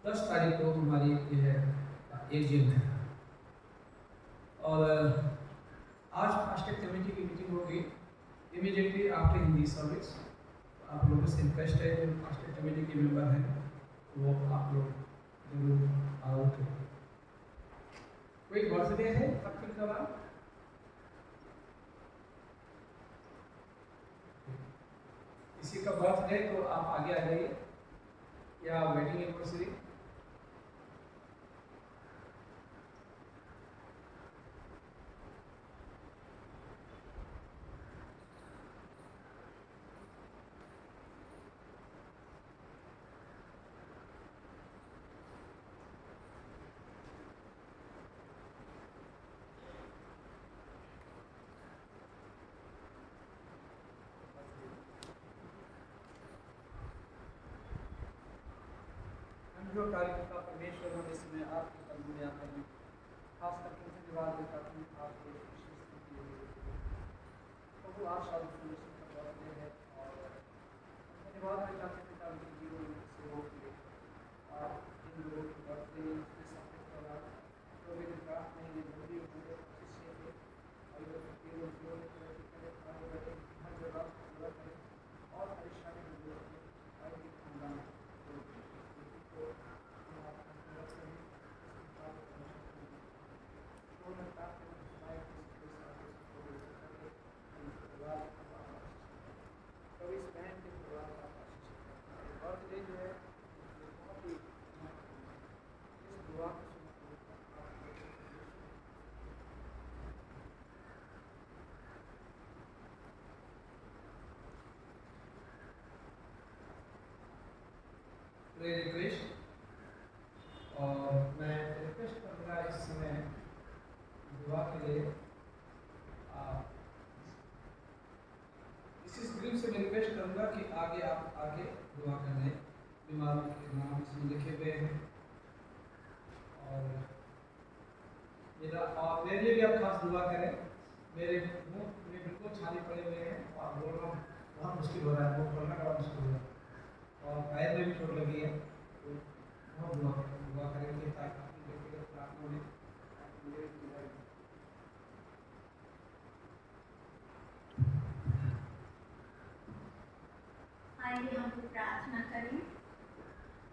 10 तारीख को हमारी ये है एजीएम है और आज पास्टर कमेटी की मीटिंग होगी इमीडिएटली आफ्टर हिंदी सर्विस। आप लोगों से रिक्वेस्ट है जो पास्टर कमेटी के मेंबर हैं वो आप लोग जरूर आओ। कोई बर्थडे है आपके दौरान? किसी का बर्थडे तो आप आगे आ जाइए या वेडिंग एनिवर्सरी। जो कार्यकर्ता परमेश्वर हम इसमें आपके कदम में आते हैं खास करके उनसे धन्यवाद देता हूँ आपके प्रभु आज साल का बर्थडे है धन्यवाद देना चाहते हैं पिता उनके जीवन में सेवाओं के लिए और इन लोगों की बर्थडे के साथ जो भी प्राप्त नहीं है जल्दी उन्होंने शिष्य के और केवल जीवन में तरक्की करें आगे बढ़े हर जगह पूरा करें और परेशानी में दूर रखें और एक खानदान को तो इस बहन के परिवार का बर्थडे जो है बहुत ही इस दुआ को रिक्वेस्ट और मैं रिक्वेस्ट करूँगा इस समय दुआ के लिए इस ग्रीन से मैं रिक्वेस्ट करूँगा कि आगे आप आगे दुआ कर लें बीमारों के नाम इसमें लिखे हुए हैं और मेरे लिए भी आप खास दुआ करें। मेरे मुंह में बिल्कुल छाले पड़े हुए हैं और बोलना बहुत मुश्किल हो रहा है, मुँह खोलना बड़ा मुश्किल हो रहा है और पैर में भी चोट लगी है। तो बहुत दुआ करेंगे ताकि अपनी व्यक्तिगत प्रार्थना में आइए हम लोग प्रार्थना करें।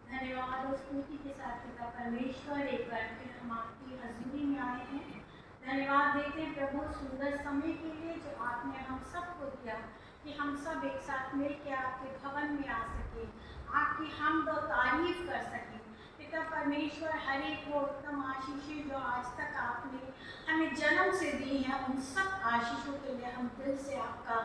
धन्यवाद और स्तुति के साथ पिता परमेश्वर एक बार फिर हम आपकी हजूरी में आए हैं। धन्यवाद देते हैं प्रभु सुंदर समय के लिए जो आपने हम सबको दिया कि हम सब एक साथ मिलकर आपके भवन में आ सके, आपकी हमद और तारीफ कर सकें। पिता परमेश्वर हर एक वो उत्तम आशीषें जो आज तक आपने हमें जन्म से दी हैं उन सब आशीषों के लिए हम दिल से आपका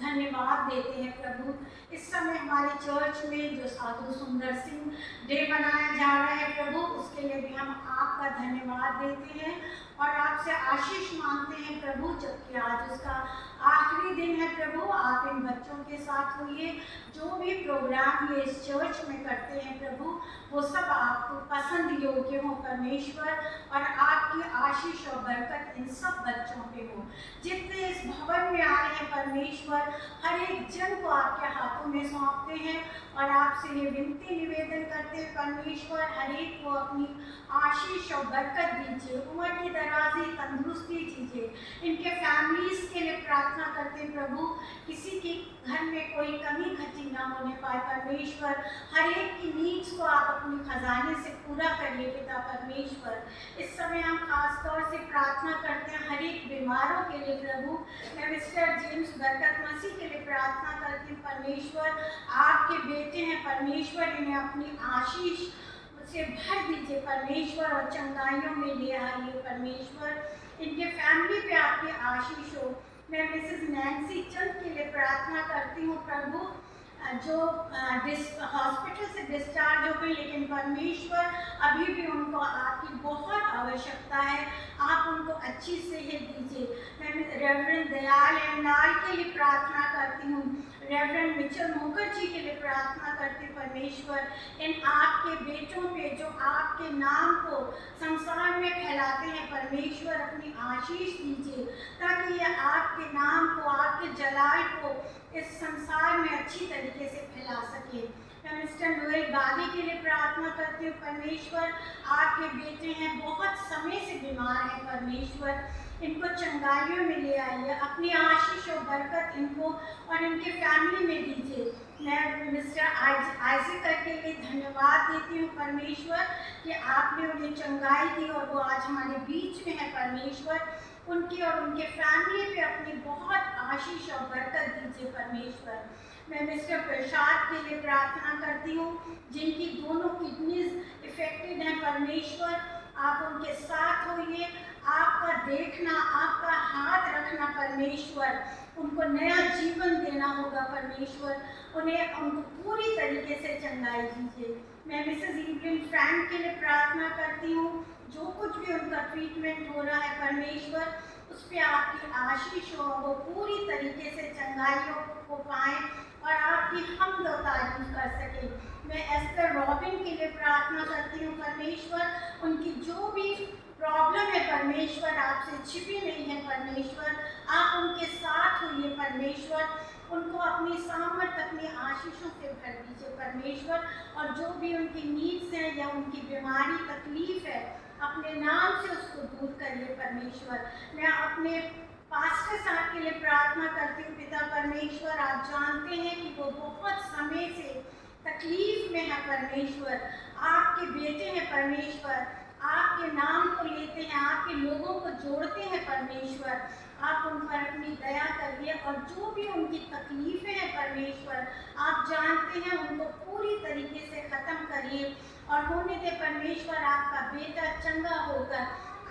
धन्यवाद देते हैं प्रभु। इस समय हमारे चर्च में जो साधु सुंदर सिंह डे मनाया जा रहा है प्रभु, उसके लिए भी हम आपका धन्यवाद देते हैं और आपसे आशीष मांगते हैं प्रभु। जबकि आज उसका आखिरी दिन है प्रभु, आप इन बच्चों के साथ होइए। जो भी प्रोग्राम ये इस चर्च में करते हैं प्रभु, वो सब आपको पसंद योग्य हो परमेश्वर और आपकी आशीष और बरकत इन सब बच्चों पे हो। जितने इस भवन में आए हैं परमेश्वर, हर एक जन को आपके हाथों में सौंपते हैं और आपसे ये विनती निवेदन करते हैं परमेश्वर, हर एक को अपनी आशीष और बरकत दीजिए, उम्र की दराजी तंदुरुस्ती दीजिए। इनके फैमिलीज के लिए प्रार्थना करते हैं प्रभु, किसी के घर में कोई कमी घटी ना होने पाए परमेश्वर। हर एक की नीड्स को आप अपने खजाने से पूरा करिए पिता परमेश्वर। इस समय हम खास तौर से प्रार्थना करते हैं हर एक बीमारों के लिए प्रभु। मैं मिस्टर जेम्स बरकत मसीह के लिए प्रार्थना करती हूँ परमेश्वर, आपके बेटे हैं परमेश्वर, इन्हें अपनी आशीष से भर दीजिए परमेश्वर और चंगाइयों में ले आइए परमेश्वर। इनके फैमिली पे आपकी आशीष हो। मैं मिसेस नैन्सी चंद के लिए प्रार्थना करती हूँ प्रभु, जो हॉस्पिटल से डिस्चार्ज हो गई, लेकिन परमेश्वर अभी भी उनको आपकी बहुत आवश्यकता है, आप उनको अच्छी सेहत दीजिए। मैं रेवरेंड दयाल एंडाल के लिए प्रार्थना करती हूँ, रेवरेंड मिचल मुखर्जी के लिए प्रार्थना करती हूँ परमेश्वर। इन आपके बेटों पे जो आपके नाम को संसार में फैलाते हैं परमेश्वर, अपनी आशीष दीजिए ताकि ये आपके नाम को, आपके जलाल को इस संसार में अच्छी तरीके से फैला सके। मैं मिस्टर नोएल बागी के लिए प्रार्थना करती हूँ परमेश्वर, आपके बेटे हैं, बहुत समय से बीमार हैं परमेश्वर, इनको चंगाइयों में ले आइए, अपनी आशीष और बरकत इनको और इनके फैमिली में दीजिए। मैं मिस्टर आइजक के लिए धन्यवाद देती हूँ परमेश्वर कि आपने उन्हें चंगाई दी और वो आज हमारे बीच में है परमेश्वर। उनकी और उनके फैमिली पे अपनी बहुत आशीष और बरकत दीजिए परमेश्वर। मैं मिस्टर प्रसाद के लिए प्रार्थना करती हूँ, जिनकी दोनों किडनीज इफेक्टेड हैं परमेश्वर, आप उनके साथ होइए, आपका देखना, आपका हाथ रखना परमेश्वर, उनको नया जीवन देना होगा परमेश्वर, उनको पूरी तरीके से चंगाई दीजिए। मैं मिसेस इवलिन फ्रैंक के लिए प्रार्थना करती हूँ, जो कुछ भी उनका ट्रीटमेंट हो रहा है परमेश्वर, उस पर आपकी आशीष हो, वो पूरी तरीके से चंगाइयों को पाएं और आपकी हमद और तारीफ कर सकें। मैं एस्टर रॉबिन के लिए प्रार्थना करती हूँ परमेश्वर, उनकी जो भी प्रॉब्लम है परमेश्वर आपसे छिपी नहीं है परमेश्वर, आप उनके साथ होइए परमेश्वर, उनको अपनी सामर्थ, अपनी आशीषों से भर दीजिए परमेश्वर, और जो भी उनकी नीड्स हैं या उनकी बीमारी तकलीफ है, अपने नाम से उसको दूर करिए परमेश्वर। मैं अपने पास्टर साहब के लिए प्रार्थना करती हूँ पिता परमेश्वर, आप जानते हैं कि वो बहुत समय से तकलीफ में है परमेश्वर, आपके बेटे हैं परमेश्वर, आपके नाम को लेते हैं, आपके लोगों को जोड़ते हैं परमेश्वर, आप उन पर अपनी दया करिए, और जो भी उनकी तकलीफें हैं परमेश्वर, आप जानते हैं, उनको पूरी तरीके से ख़त्म करिए और होने दे परमेश्वर, आपका बेटा चंगा होकर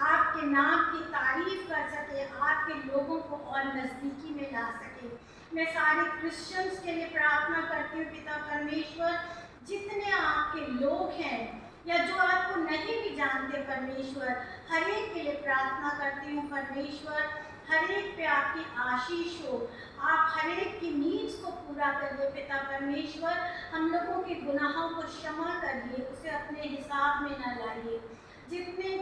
आपके नाम की तारीफ कर सके, आपके लोगों को और नज़दीकी में ला सके। मैं सारे क्रिश्चियंस के लिए प्रार्थना करती हूँ पिता परमेश्वर, जितने आपके लोग हैं या जो आपको नहीं भी जानते परमेश्वर, हर एक के लिए प्रार्थना करती हूँ परमेश्वर, हर एक पे आपकी आशीष हो, आप हर एक की नीड्स को पूरा करिए पिता परमेश्वर, हम लोगों के गुनाहों को क्षमा करिए, उसे अपने हिसाब में न लाइए। जितने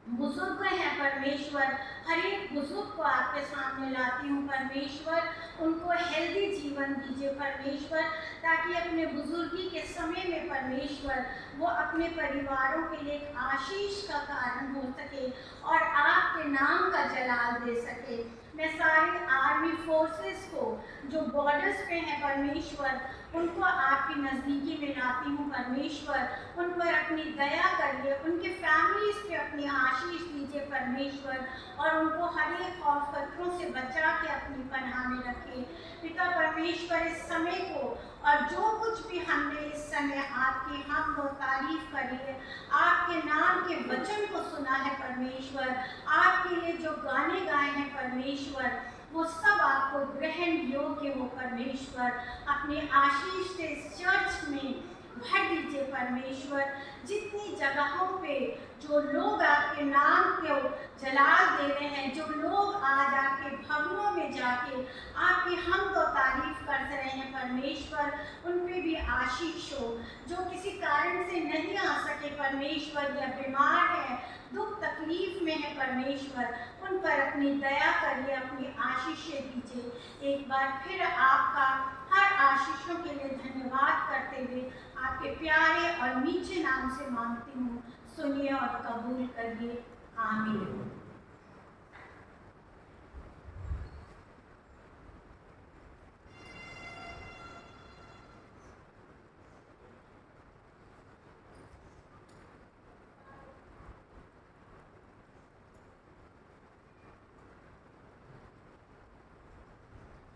बुजुर्ग हैं परमेश्वर, हर एक बुजुर्ग को आपके सामने लाती हूँ परमेश्वर, उनको हेल्दी जीवन दीजिए परमेश्वर, ताकि अपने बुजुर्गी के समय में परमेश्वर वो अपने परिवारों के लिए एक आशीष का कारण हो सके और आपके नाम का जलाल दे सके। मैं सारे आर्मी फोर्सेस को जो बॉर्डर्स पे हैं परमेश्वर, उनको आपकी नज़दीकी में लाती हूँ परमेश्वर, उन पर अपनी दया करिए, उनके फैमिलीज पे अपनी आशीष दीजिए परमेश्वर, और उनको हर एक खौफ खतरों से बचा के अपनी पनाह में रखिए पिता परमेश्वर। इस समय को और जो कुछ भी हमने इस समय आपकी हम वो तारीफ करी है, आपके नाम के वचन को सुना है परमेश्वर, आपके लिए जो गाने गाए हैं परमेश्वर, वो सब आपको ग्रहण योग्य हो परमेश्वर। अपनी आशीष से इस चर्च में भर दीजिए परमेश्वर। जितनी जगहों पे जो लोग आपके नाम को जलाल दे रहे हैं, जो लोग आज आपके भवनों में जाके आपकी हमद और तारीफ कर रहे हैं परमेश्वर, उन पे भी आशीष हो। जो किसी कारण से नहीं आ सके परमेश्वर या बीमार है, दुख तकलीफ में है परमेश्वर, उन पर अपनी दया करिए, अपनी आशीषें दीजिए। एक बार फिर आपका हर आशीषों के लिए धन्यवाद करते हुए आपके प्यारे और नीचे नाम से मांगती हूँ, सुनिए और कबूल करिए, आमीन।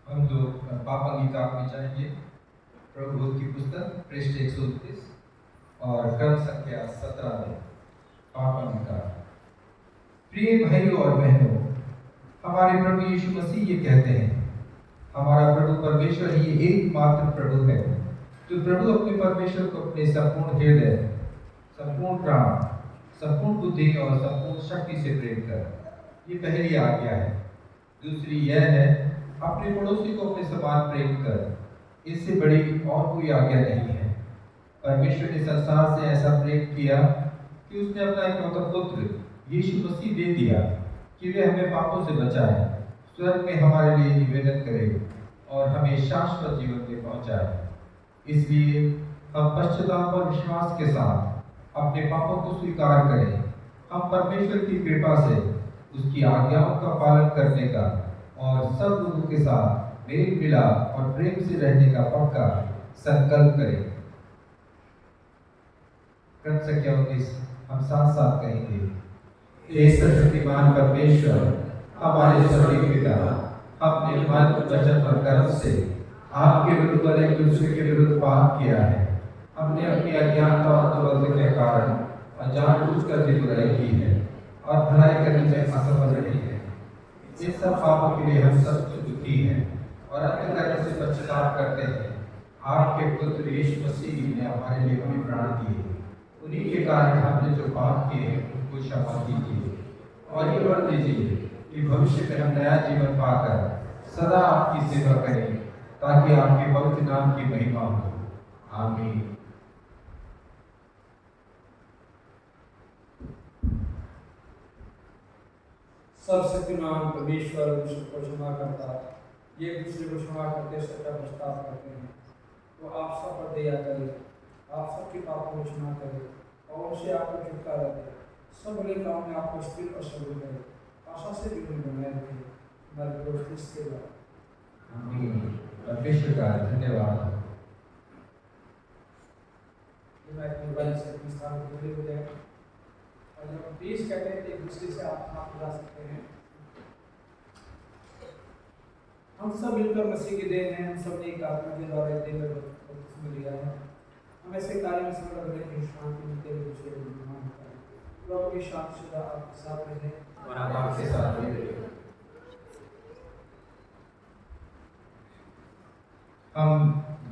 हम लोग पापा गीता में जाएंगे, प्रभु की पुस्तक पृष्ठ 129 और क्रम संख्या 17 में पापा गीता। प्रिय भाइयों और बहनों, हमारे प्रभु यीशु मसीह ये कहते हैं, हमारा प्रभु परमेश्वर ही एकमात्र प्रभु है, जो प्रभु अपने परमेश्वर को अपने संपूर्ण हृदय, संपूर्ण प्राण, संपूर्ण बुद्धि और संपूर्ण शक्ति से प्रेम कर। ये पहली आज्ञा है। दूसरी यह है, अपने पड़ोसी को अपने समान प्रेम कर। इससे बड़ी और कोई आज्ञा नहीं है। परमेश्वर ने संसार से ऐसा प्रेम किया कि उसने अपना इकलौता पुत्र यीशु मसीह दे दिया कि वे हमें पापों से बचाए, स्वर्ग में हमारे लिए निवेदन करे और हमें शाश्वत जीवन में पहुंचाए। इसलिए हम पश्चाताप और विश्वास के साथ अपने पापों को स्वीकार करें। हम परमेश्वर की कृपा से उसकी आज्ञाओं का पालन करने का और सब लोगों के साथ मेल मिलाप और प्रेम से रहने का पक्का संकल्प करें। क्रम संख्या 19 हम साथ साथ कहेंगे। हे सर्वशक्तिमान परमेश्वर, हमारे स्वर्गीय पिता, अपने मन, वचन और कर्म से आपके विरुद्ध और एक दूसरे के विरुद्ध पाप किया है। हमने अपनी अज्ञानता और दुर्बलता के कारण जानबूझकर भी बुराई की है और भलाई करने में असफल रहे हैं। इन सब पापों के लिए हम सब दुखी हैं और अन्य तरह से पश्चाताप करते हैं। आपके पुत्र यीशु मसीह ने हमारे लिए अपने प्राण दिए, उन्हीं के कारण हमने जो पाप किए हैं उनको क्षमा कीजिए और ये वर दीजिए कि भविष्य में हम नया जीवन पाकर सदा आपकी सेवा करें, ताकि आपके पवित्र नाम की महिमा हो। आमीन। सर्वशक्तिमान परमेश्वर विश्व को क्षमा करता, एक दूसरे को क्षमा करते सच्चा प्रस्ताव करते हैं। वो आप सब पर दया करे, आप सबके पापों को क्षमा करे और उनसे आपको छुटकारा दे। सब बुरे काम में आपको स्थिर और सबूत करे, आशा से जीवन बनाए रखे, हमारे प्रभु क्रिस्त के द्वारा। आमीन। परमेश्वर का धन्यवाद। मैं अपनी वाणी से अपनी स्थान को दूर हो जाए और जब हम प्लीज कहते हैं तो एक दूसरे से आप हाथ मिला सकते हैं। हम सब मिलकर मसीह के देन हैं, हम सब ने एक आत्मा के द्वारा एक देह में बपतिस्मा लिया है। हम ऐसे कार्य में समर्थ रहे हैं, शांति मिलते हुए दूसरे को निर्माण होता है। प्रभु की शांति सदा आपके साथ रहे और आपके साथ भी रहे। हम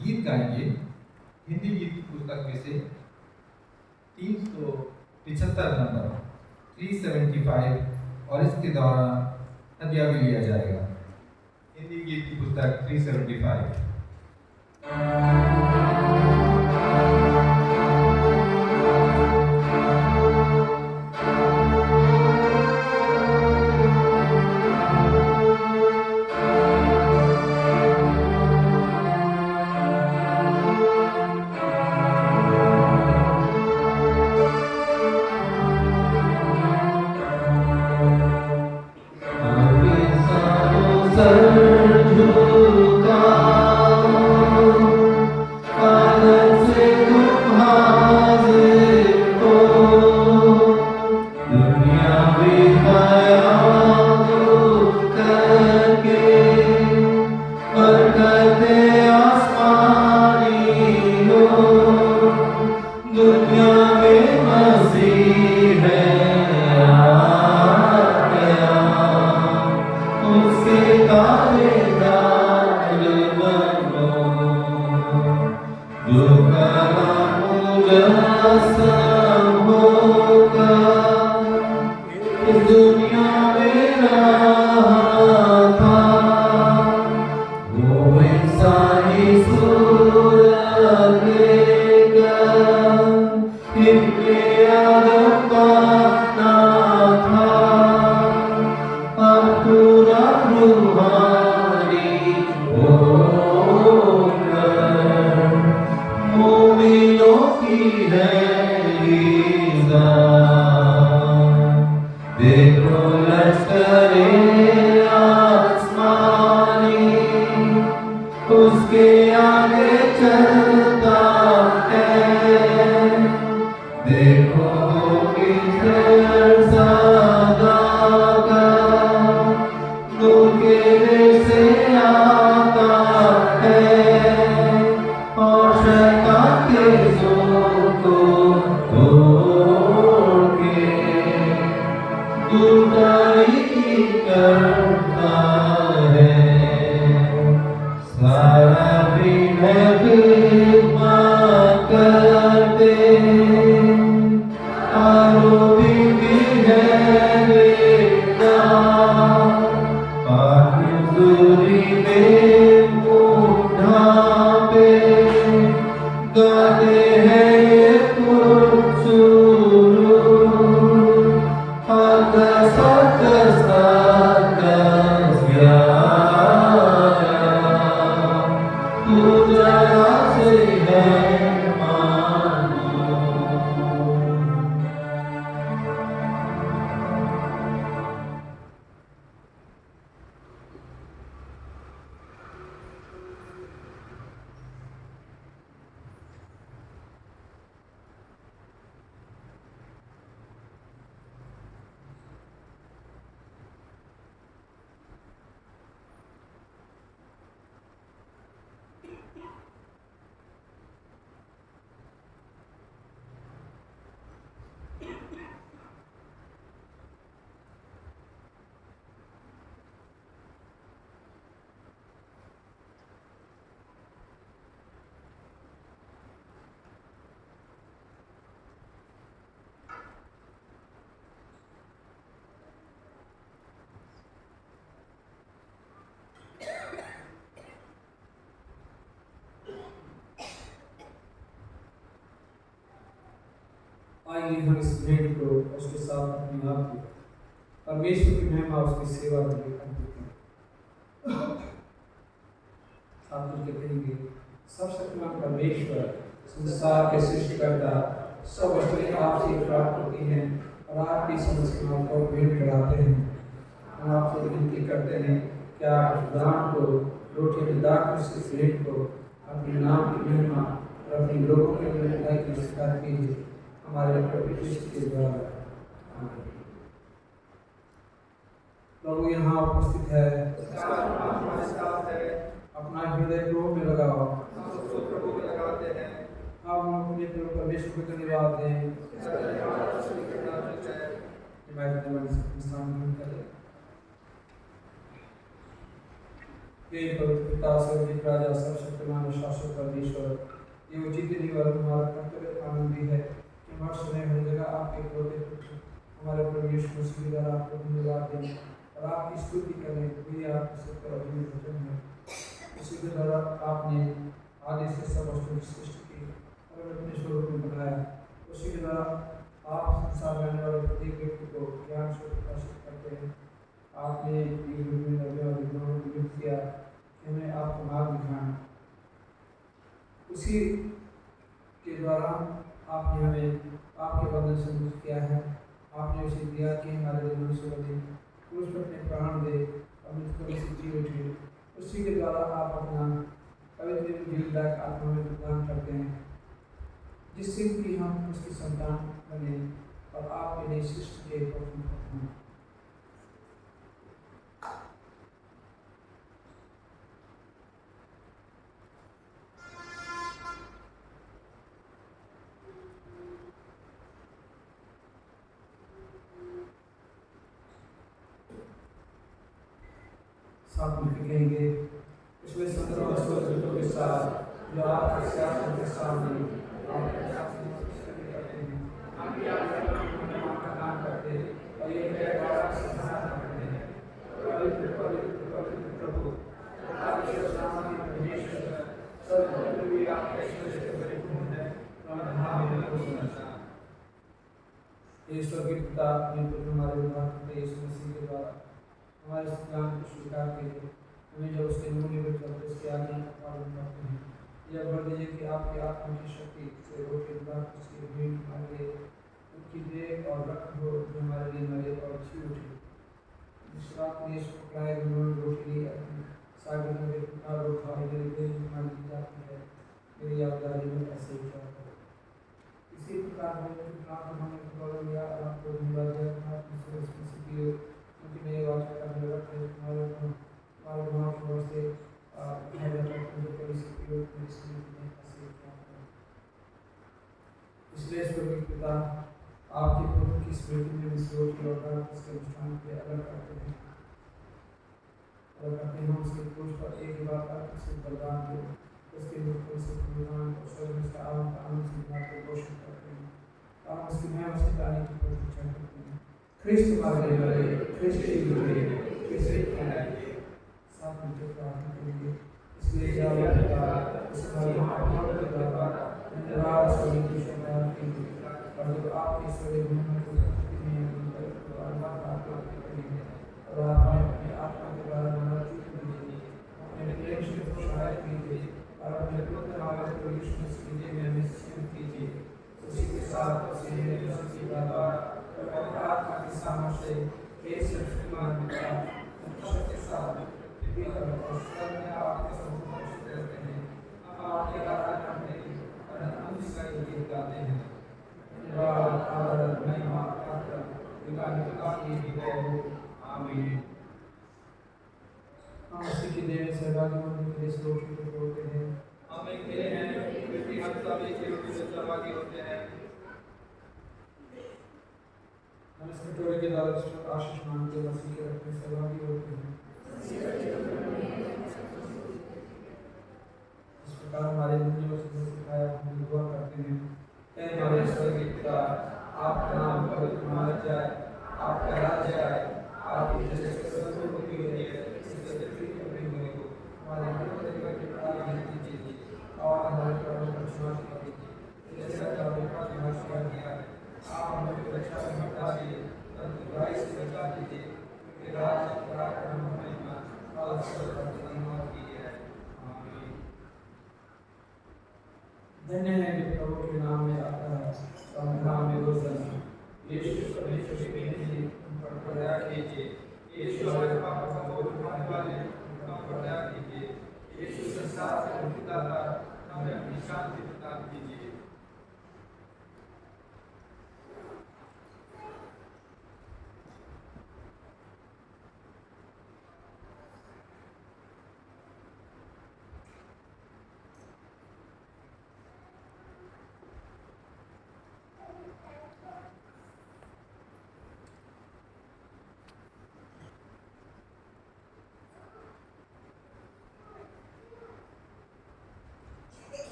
गीत गाएंगे हिंदी गीत पुस्तक में से 375 नंबर 375 और इसके द्वारा हदिया भी लिया जाएगा। हिंदी गीत की पुस्तक 375। आइए हम इस भेंट को उसके साथ अपने आप को परमेश्वर की महिमा उसकी सेवा में अर्पित करें। साथ मिलकर कहेंगे सर्वशक्तिमान परमेश्वर, संसार के सृष्टिकर्ता, सब वस्तुएं आपसे प्राप्त होती हैं और आपकी समझ को भेंट चढ़ाते हैं। हम आपसे विनती करते हैं कि आप उस दान को, रोटी के दान से भेंट को अपने नाम की महिमा और अपने लोगों के भलाई की स्वीकार कीजिए, हमारे प्रभु यीशु के द्वारा। प्रभु यहाँ उपस्थित है, अपना हृदय प्रभु में लगाओ। हम अपने प्रभु परमेश्वर को धन्यवाद दें। हे पवित्र पिता, सर्वज्ञ राजा, सर्वशक्तिमान शाश्वत परमेश्वर, ये उचित नहीं और हमारा कर्तव्य आनंद भी है कि हर समय हर जगह आपके क्रोध पुत्र हमारे प्रभु यीशु मसीह के द्वारा आपको धन्यवाद दें और आपकी स्तुति करें। वही आपके सत्य और अजीब वचन है। उसी के द्वारा आपने आदि से सब वस्तुओं की सृष्टि की और अपने स्वरूप में बनाया। उसी के द्वारा आप संसार में रहने वाले प्रत्येक व्यक्ति को ज्ञान से प्रकाशित करते हैं। आपने किया कि हमें आपको मार्ग दिखाना। उसी के द्वारा आपने हमें आपके बंधन से मुक्त किया है। आपने उसे दिया कि हमारे लिए मनुष्य बने, क्रूस पर अपने प्राण दे और मृत्यु से जी उठे। उसी के द्वारा आप अपना पवित्र जीवदायक आत्मा में प्रदान करते हैं, जिससे कि हम उसकी संतान बने और आपके लिए सृष्टि के प्रथम हैं। साथ मिलकर कहेंगे, इसमें 17 वर्षों के साथ जो आपके सियासत के सामने करते और ये प्रभु ईश्वर के पिता अपने पुत्र हमारे उद्धारकर्ता यीशु मसीह के द्वारा हमारे ज्ञान को स्वीकार कीजिए। हमें जब उसके मूल्य में चलते उसके आज्ञा का पालन करते हैं, यह भर दीजिए कि आपकी आत्मा की शक्ति से रोके उसकी भीड़ हमारे लिए उनकी देह और रक्त हो जो हमारे लिए मरे और जी उठे। इस रात में यीशु पकड़ाए उन्होंने रोटी सागर में पुकार उठा हमारी जाती है, मेरी यादगारी में ऐसे ही क्या करो। इसी प्रकार हमने गौरव लिया और आपको धन्यवाद दिया क्योंकि मेरे वाचा का निर्वत है तुम्हारे गुनाह की ओर से इसलिए स्वर्गीय पिता आपके पुत्र की स्मृति में इस रोटी और उसके अनुष्ठान के अलग करते हैं हम उसके क्रूस पर एक ही बात आपसे बलिदान दे, उसके मृत्यु से पुनरुत्थान और स्वर्ग में आनंद से बात को पोषण करते हैं और हम उसकी महिमा से जाने की प्रतीक्षा करते हैं। ख्रिस्त हमारे लिए मरे, ख्रिस्त ही जुड़े, ख्रिस्त साथ मिलकर प्रार्थना करेंगे। इसलिए जाओ पिता उस हमारे महाप्रभु के द्वारा धन्यवाद स्वर्ग की शुभकामना कीजिए और जो आपके स्वर्ग महिमा को प्रकृति में बार-बार प्रार्थना करेंगे और आपने अपने आत्मा के द्वारा मनोरंजित कीजिए, अपने प्रेम से सहायता कीजिए और अपने पुत्र हमारे प्रभु यीशु मसीह में हमें सिद्ध कीजिए। उसी के साथ उसी में की बात और आत्मा की सामर्थ्य से एक शक्तिमान पिता शक्ति के साथ और सब में आपके सम्मुख करते हैं। हम आपके आराधना करते हैं और हम इसका गीत गाते हैं। धन्यवाद आदर महिमा आमीन। हम उसी की देह में सहभागी होने के लिए इस रोटी को तोड़ते हैं। हम एक खेले हैं क्योंकि हम सब एक ही रोटी से सहभागी होते हैं। हम इस कटोरे के द्वारा आशीष मांगते हैं, मसीह के रक्त में सहभागी होते हैं। इस प्रकार हमारे मुझे वचन सिखाया हम दुआ करते हैं। ऐ हमारे स्वर्गीय पिता, आपका नाम पवित्र माना जाए, आपका राज्य आए, आपकी जैसे स्वर्ग में होती है इससे पृथ्वी पर भी हो। हमारे प्रतिज्ञा के प्रार्थना कीजिए और हमारे पापों को क्षमा कीजिए जैसा कि आपने क्षमा किया है। आप हमें परीक्षा में मत डालिए परंतु बुराई से बचा लीजिए, क्योंकि राज्य पराक्रम महिमा और सर्वशक्ति की है। आमीन। धन्य है कि प्रभु के नाम में आता है और नाम में रोजाना यीशु परमेश्वर के लिए उन पर दया कीजिए। यीशु हमारे पापों का बोझ उठाने वाले उन पर दया कीजिए। यीशु संसार का मुक्तिदाता हमें अपनी शांति प्रदान कीजिए।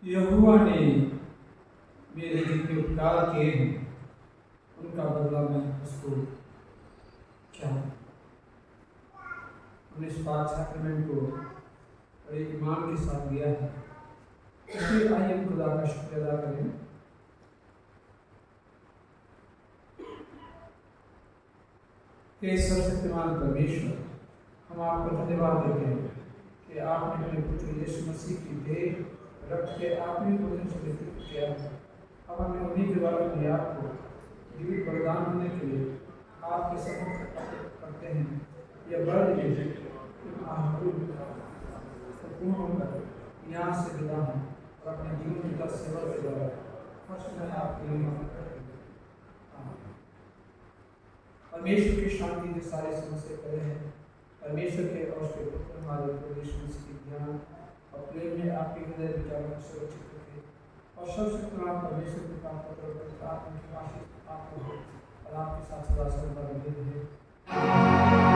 यहोवा ने मेरे जितने उपकार किए हैं उनका बदला मैं उसको क्या हमने इस पाक सैक्रेमेंट को बड़े ईमान के साथ दिया है, इसलिए आइए हम खुदा का शुक्र अदा करें। हे सर्वशक्तिमान परमेश्वर, हम आपको धन्यवाद देते हैं कि आपने अपने पुत्र यीशु मसीह की देह रख के आपने भोजन से वितरित किया है। अब हमें उन्हीं के द्वारा अपने आप को जीवित वरदान होने के लिए आपके सम्मुख करते हैं। यह बड़ लीजिए पूर्ण होकर यहाँ से विदा हूँ और अपने जीवन का सेवा के द्वारा फर्स्ट में आपके लिए परमेश्वर की शांति जो सारे समस्या करे हैं, परमेश्वर के और उसके पुत्र हमारे प्रदेश में इसकी ज्ञान और प्रेम में आपके हृदय विचारों को सुरक्षित रखे और सर्वशक्तिमान परमेश्वर के प्राप्त आशीष आप और आपके साथ सदा सर्वदा बने रहे।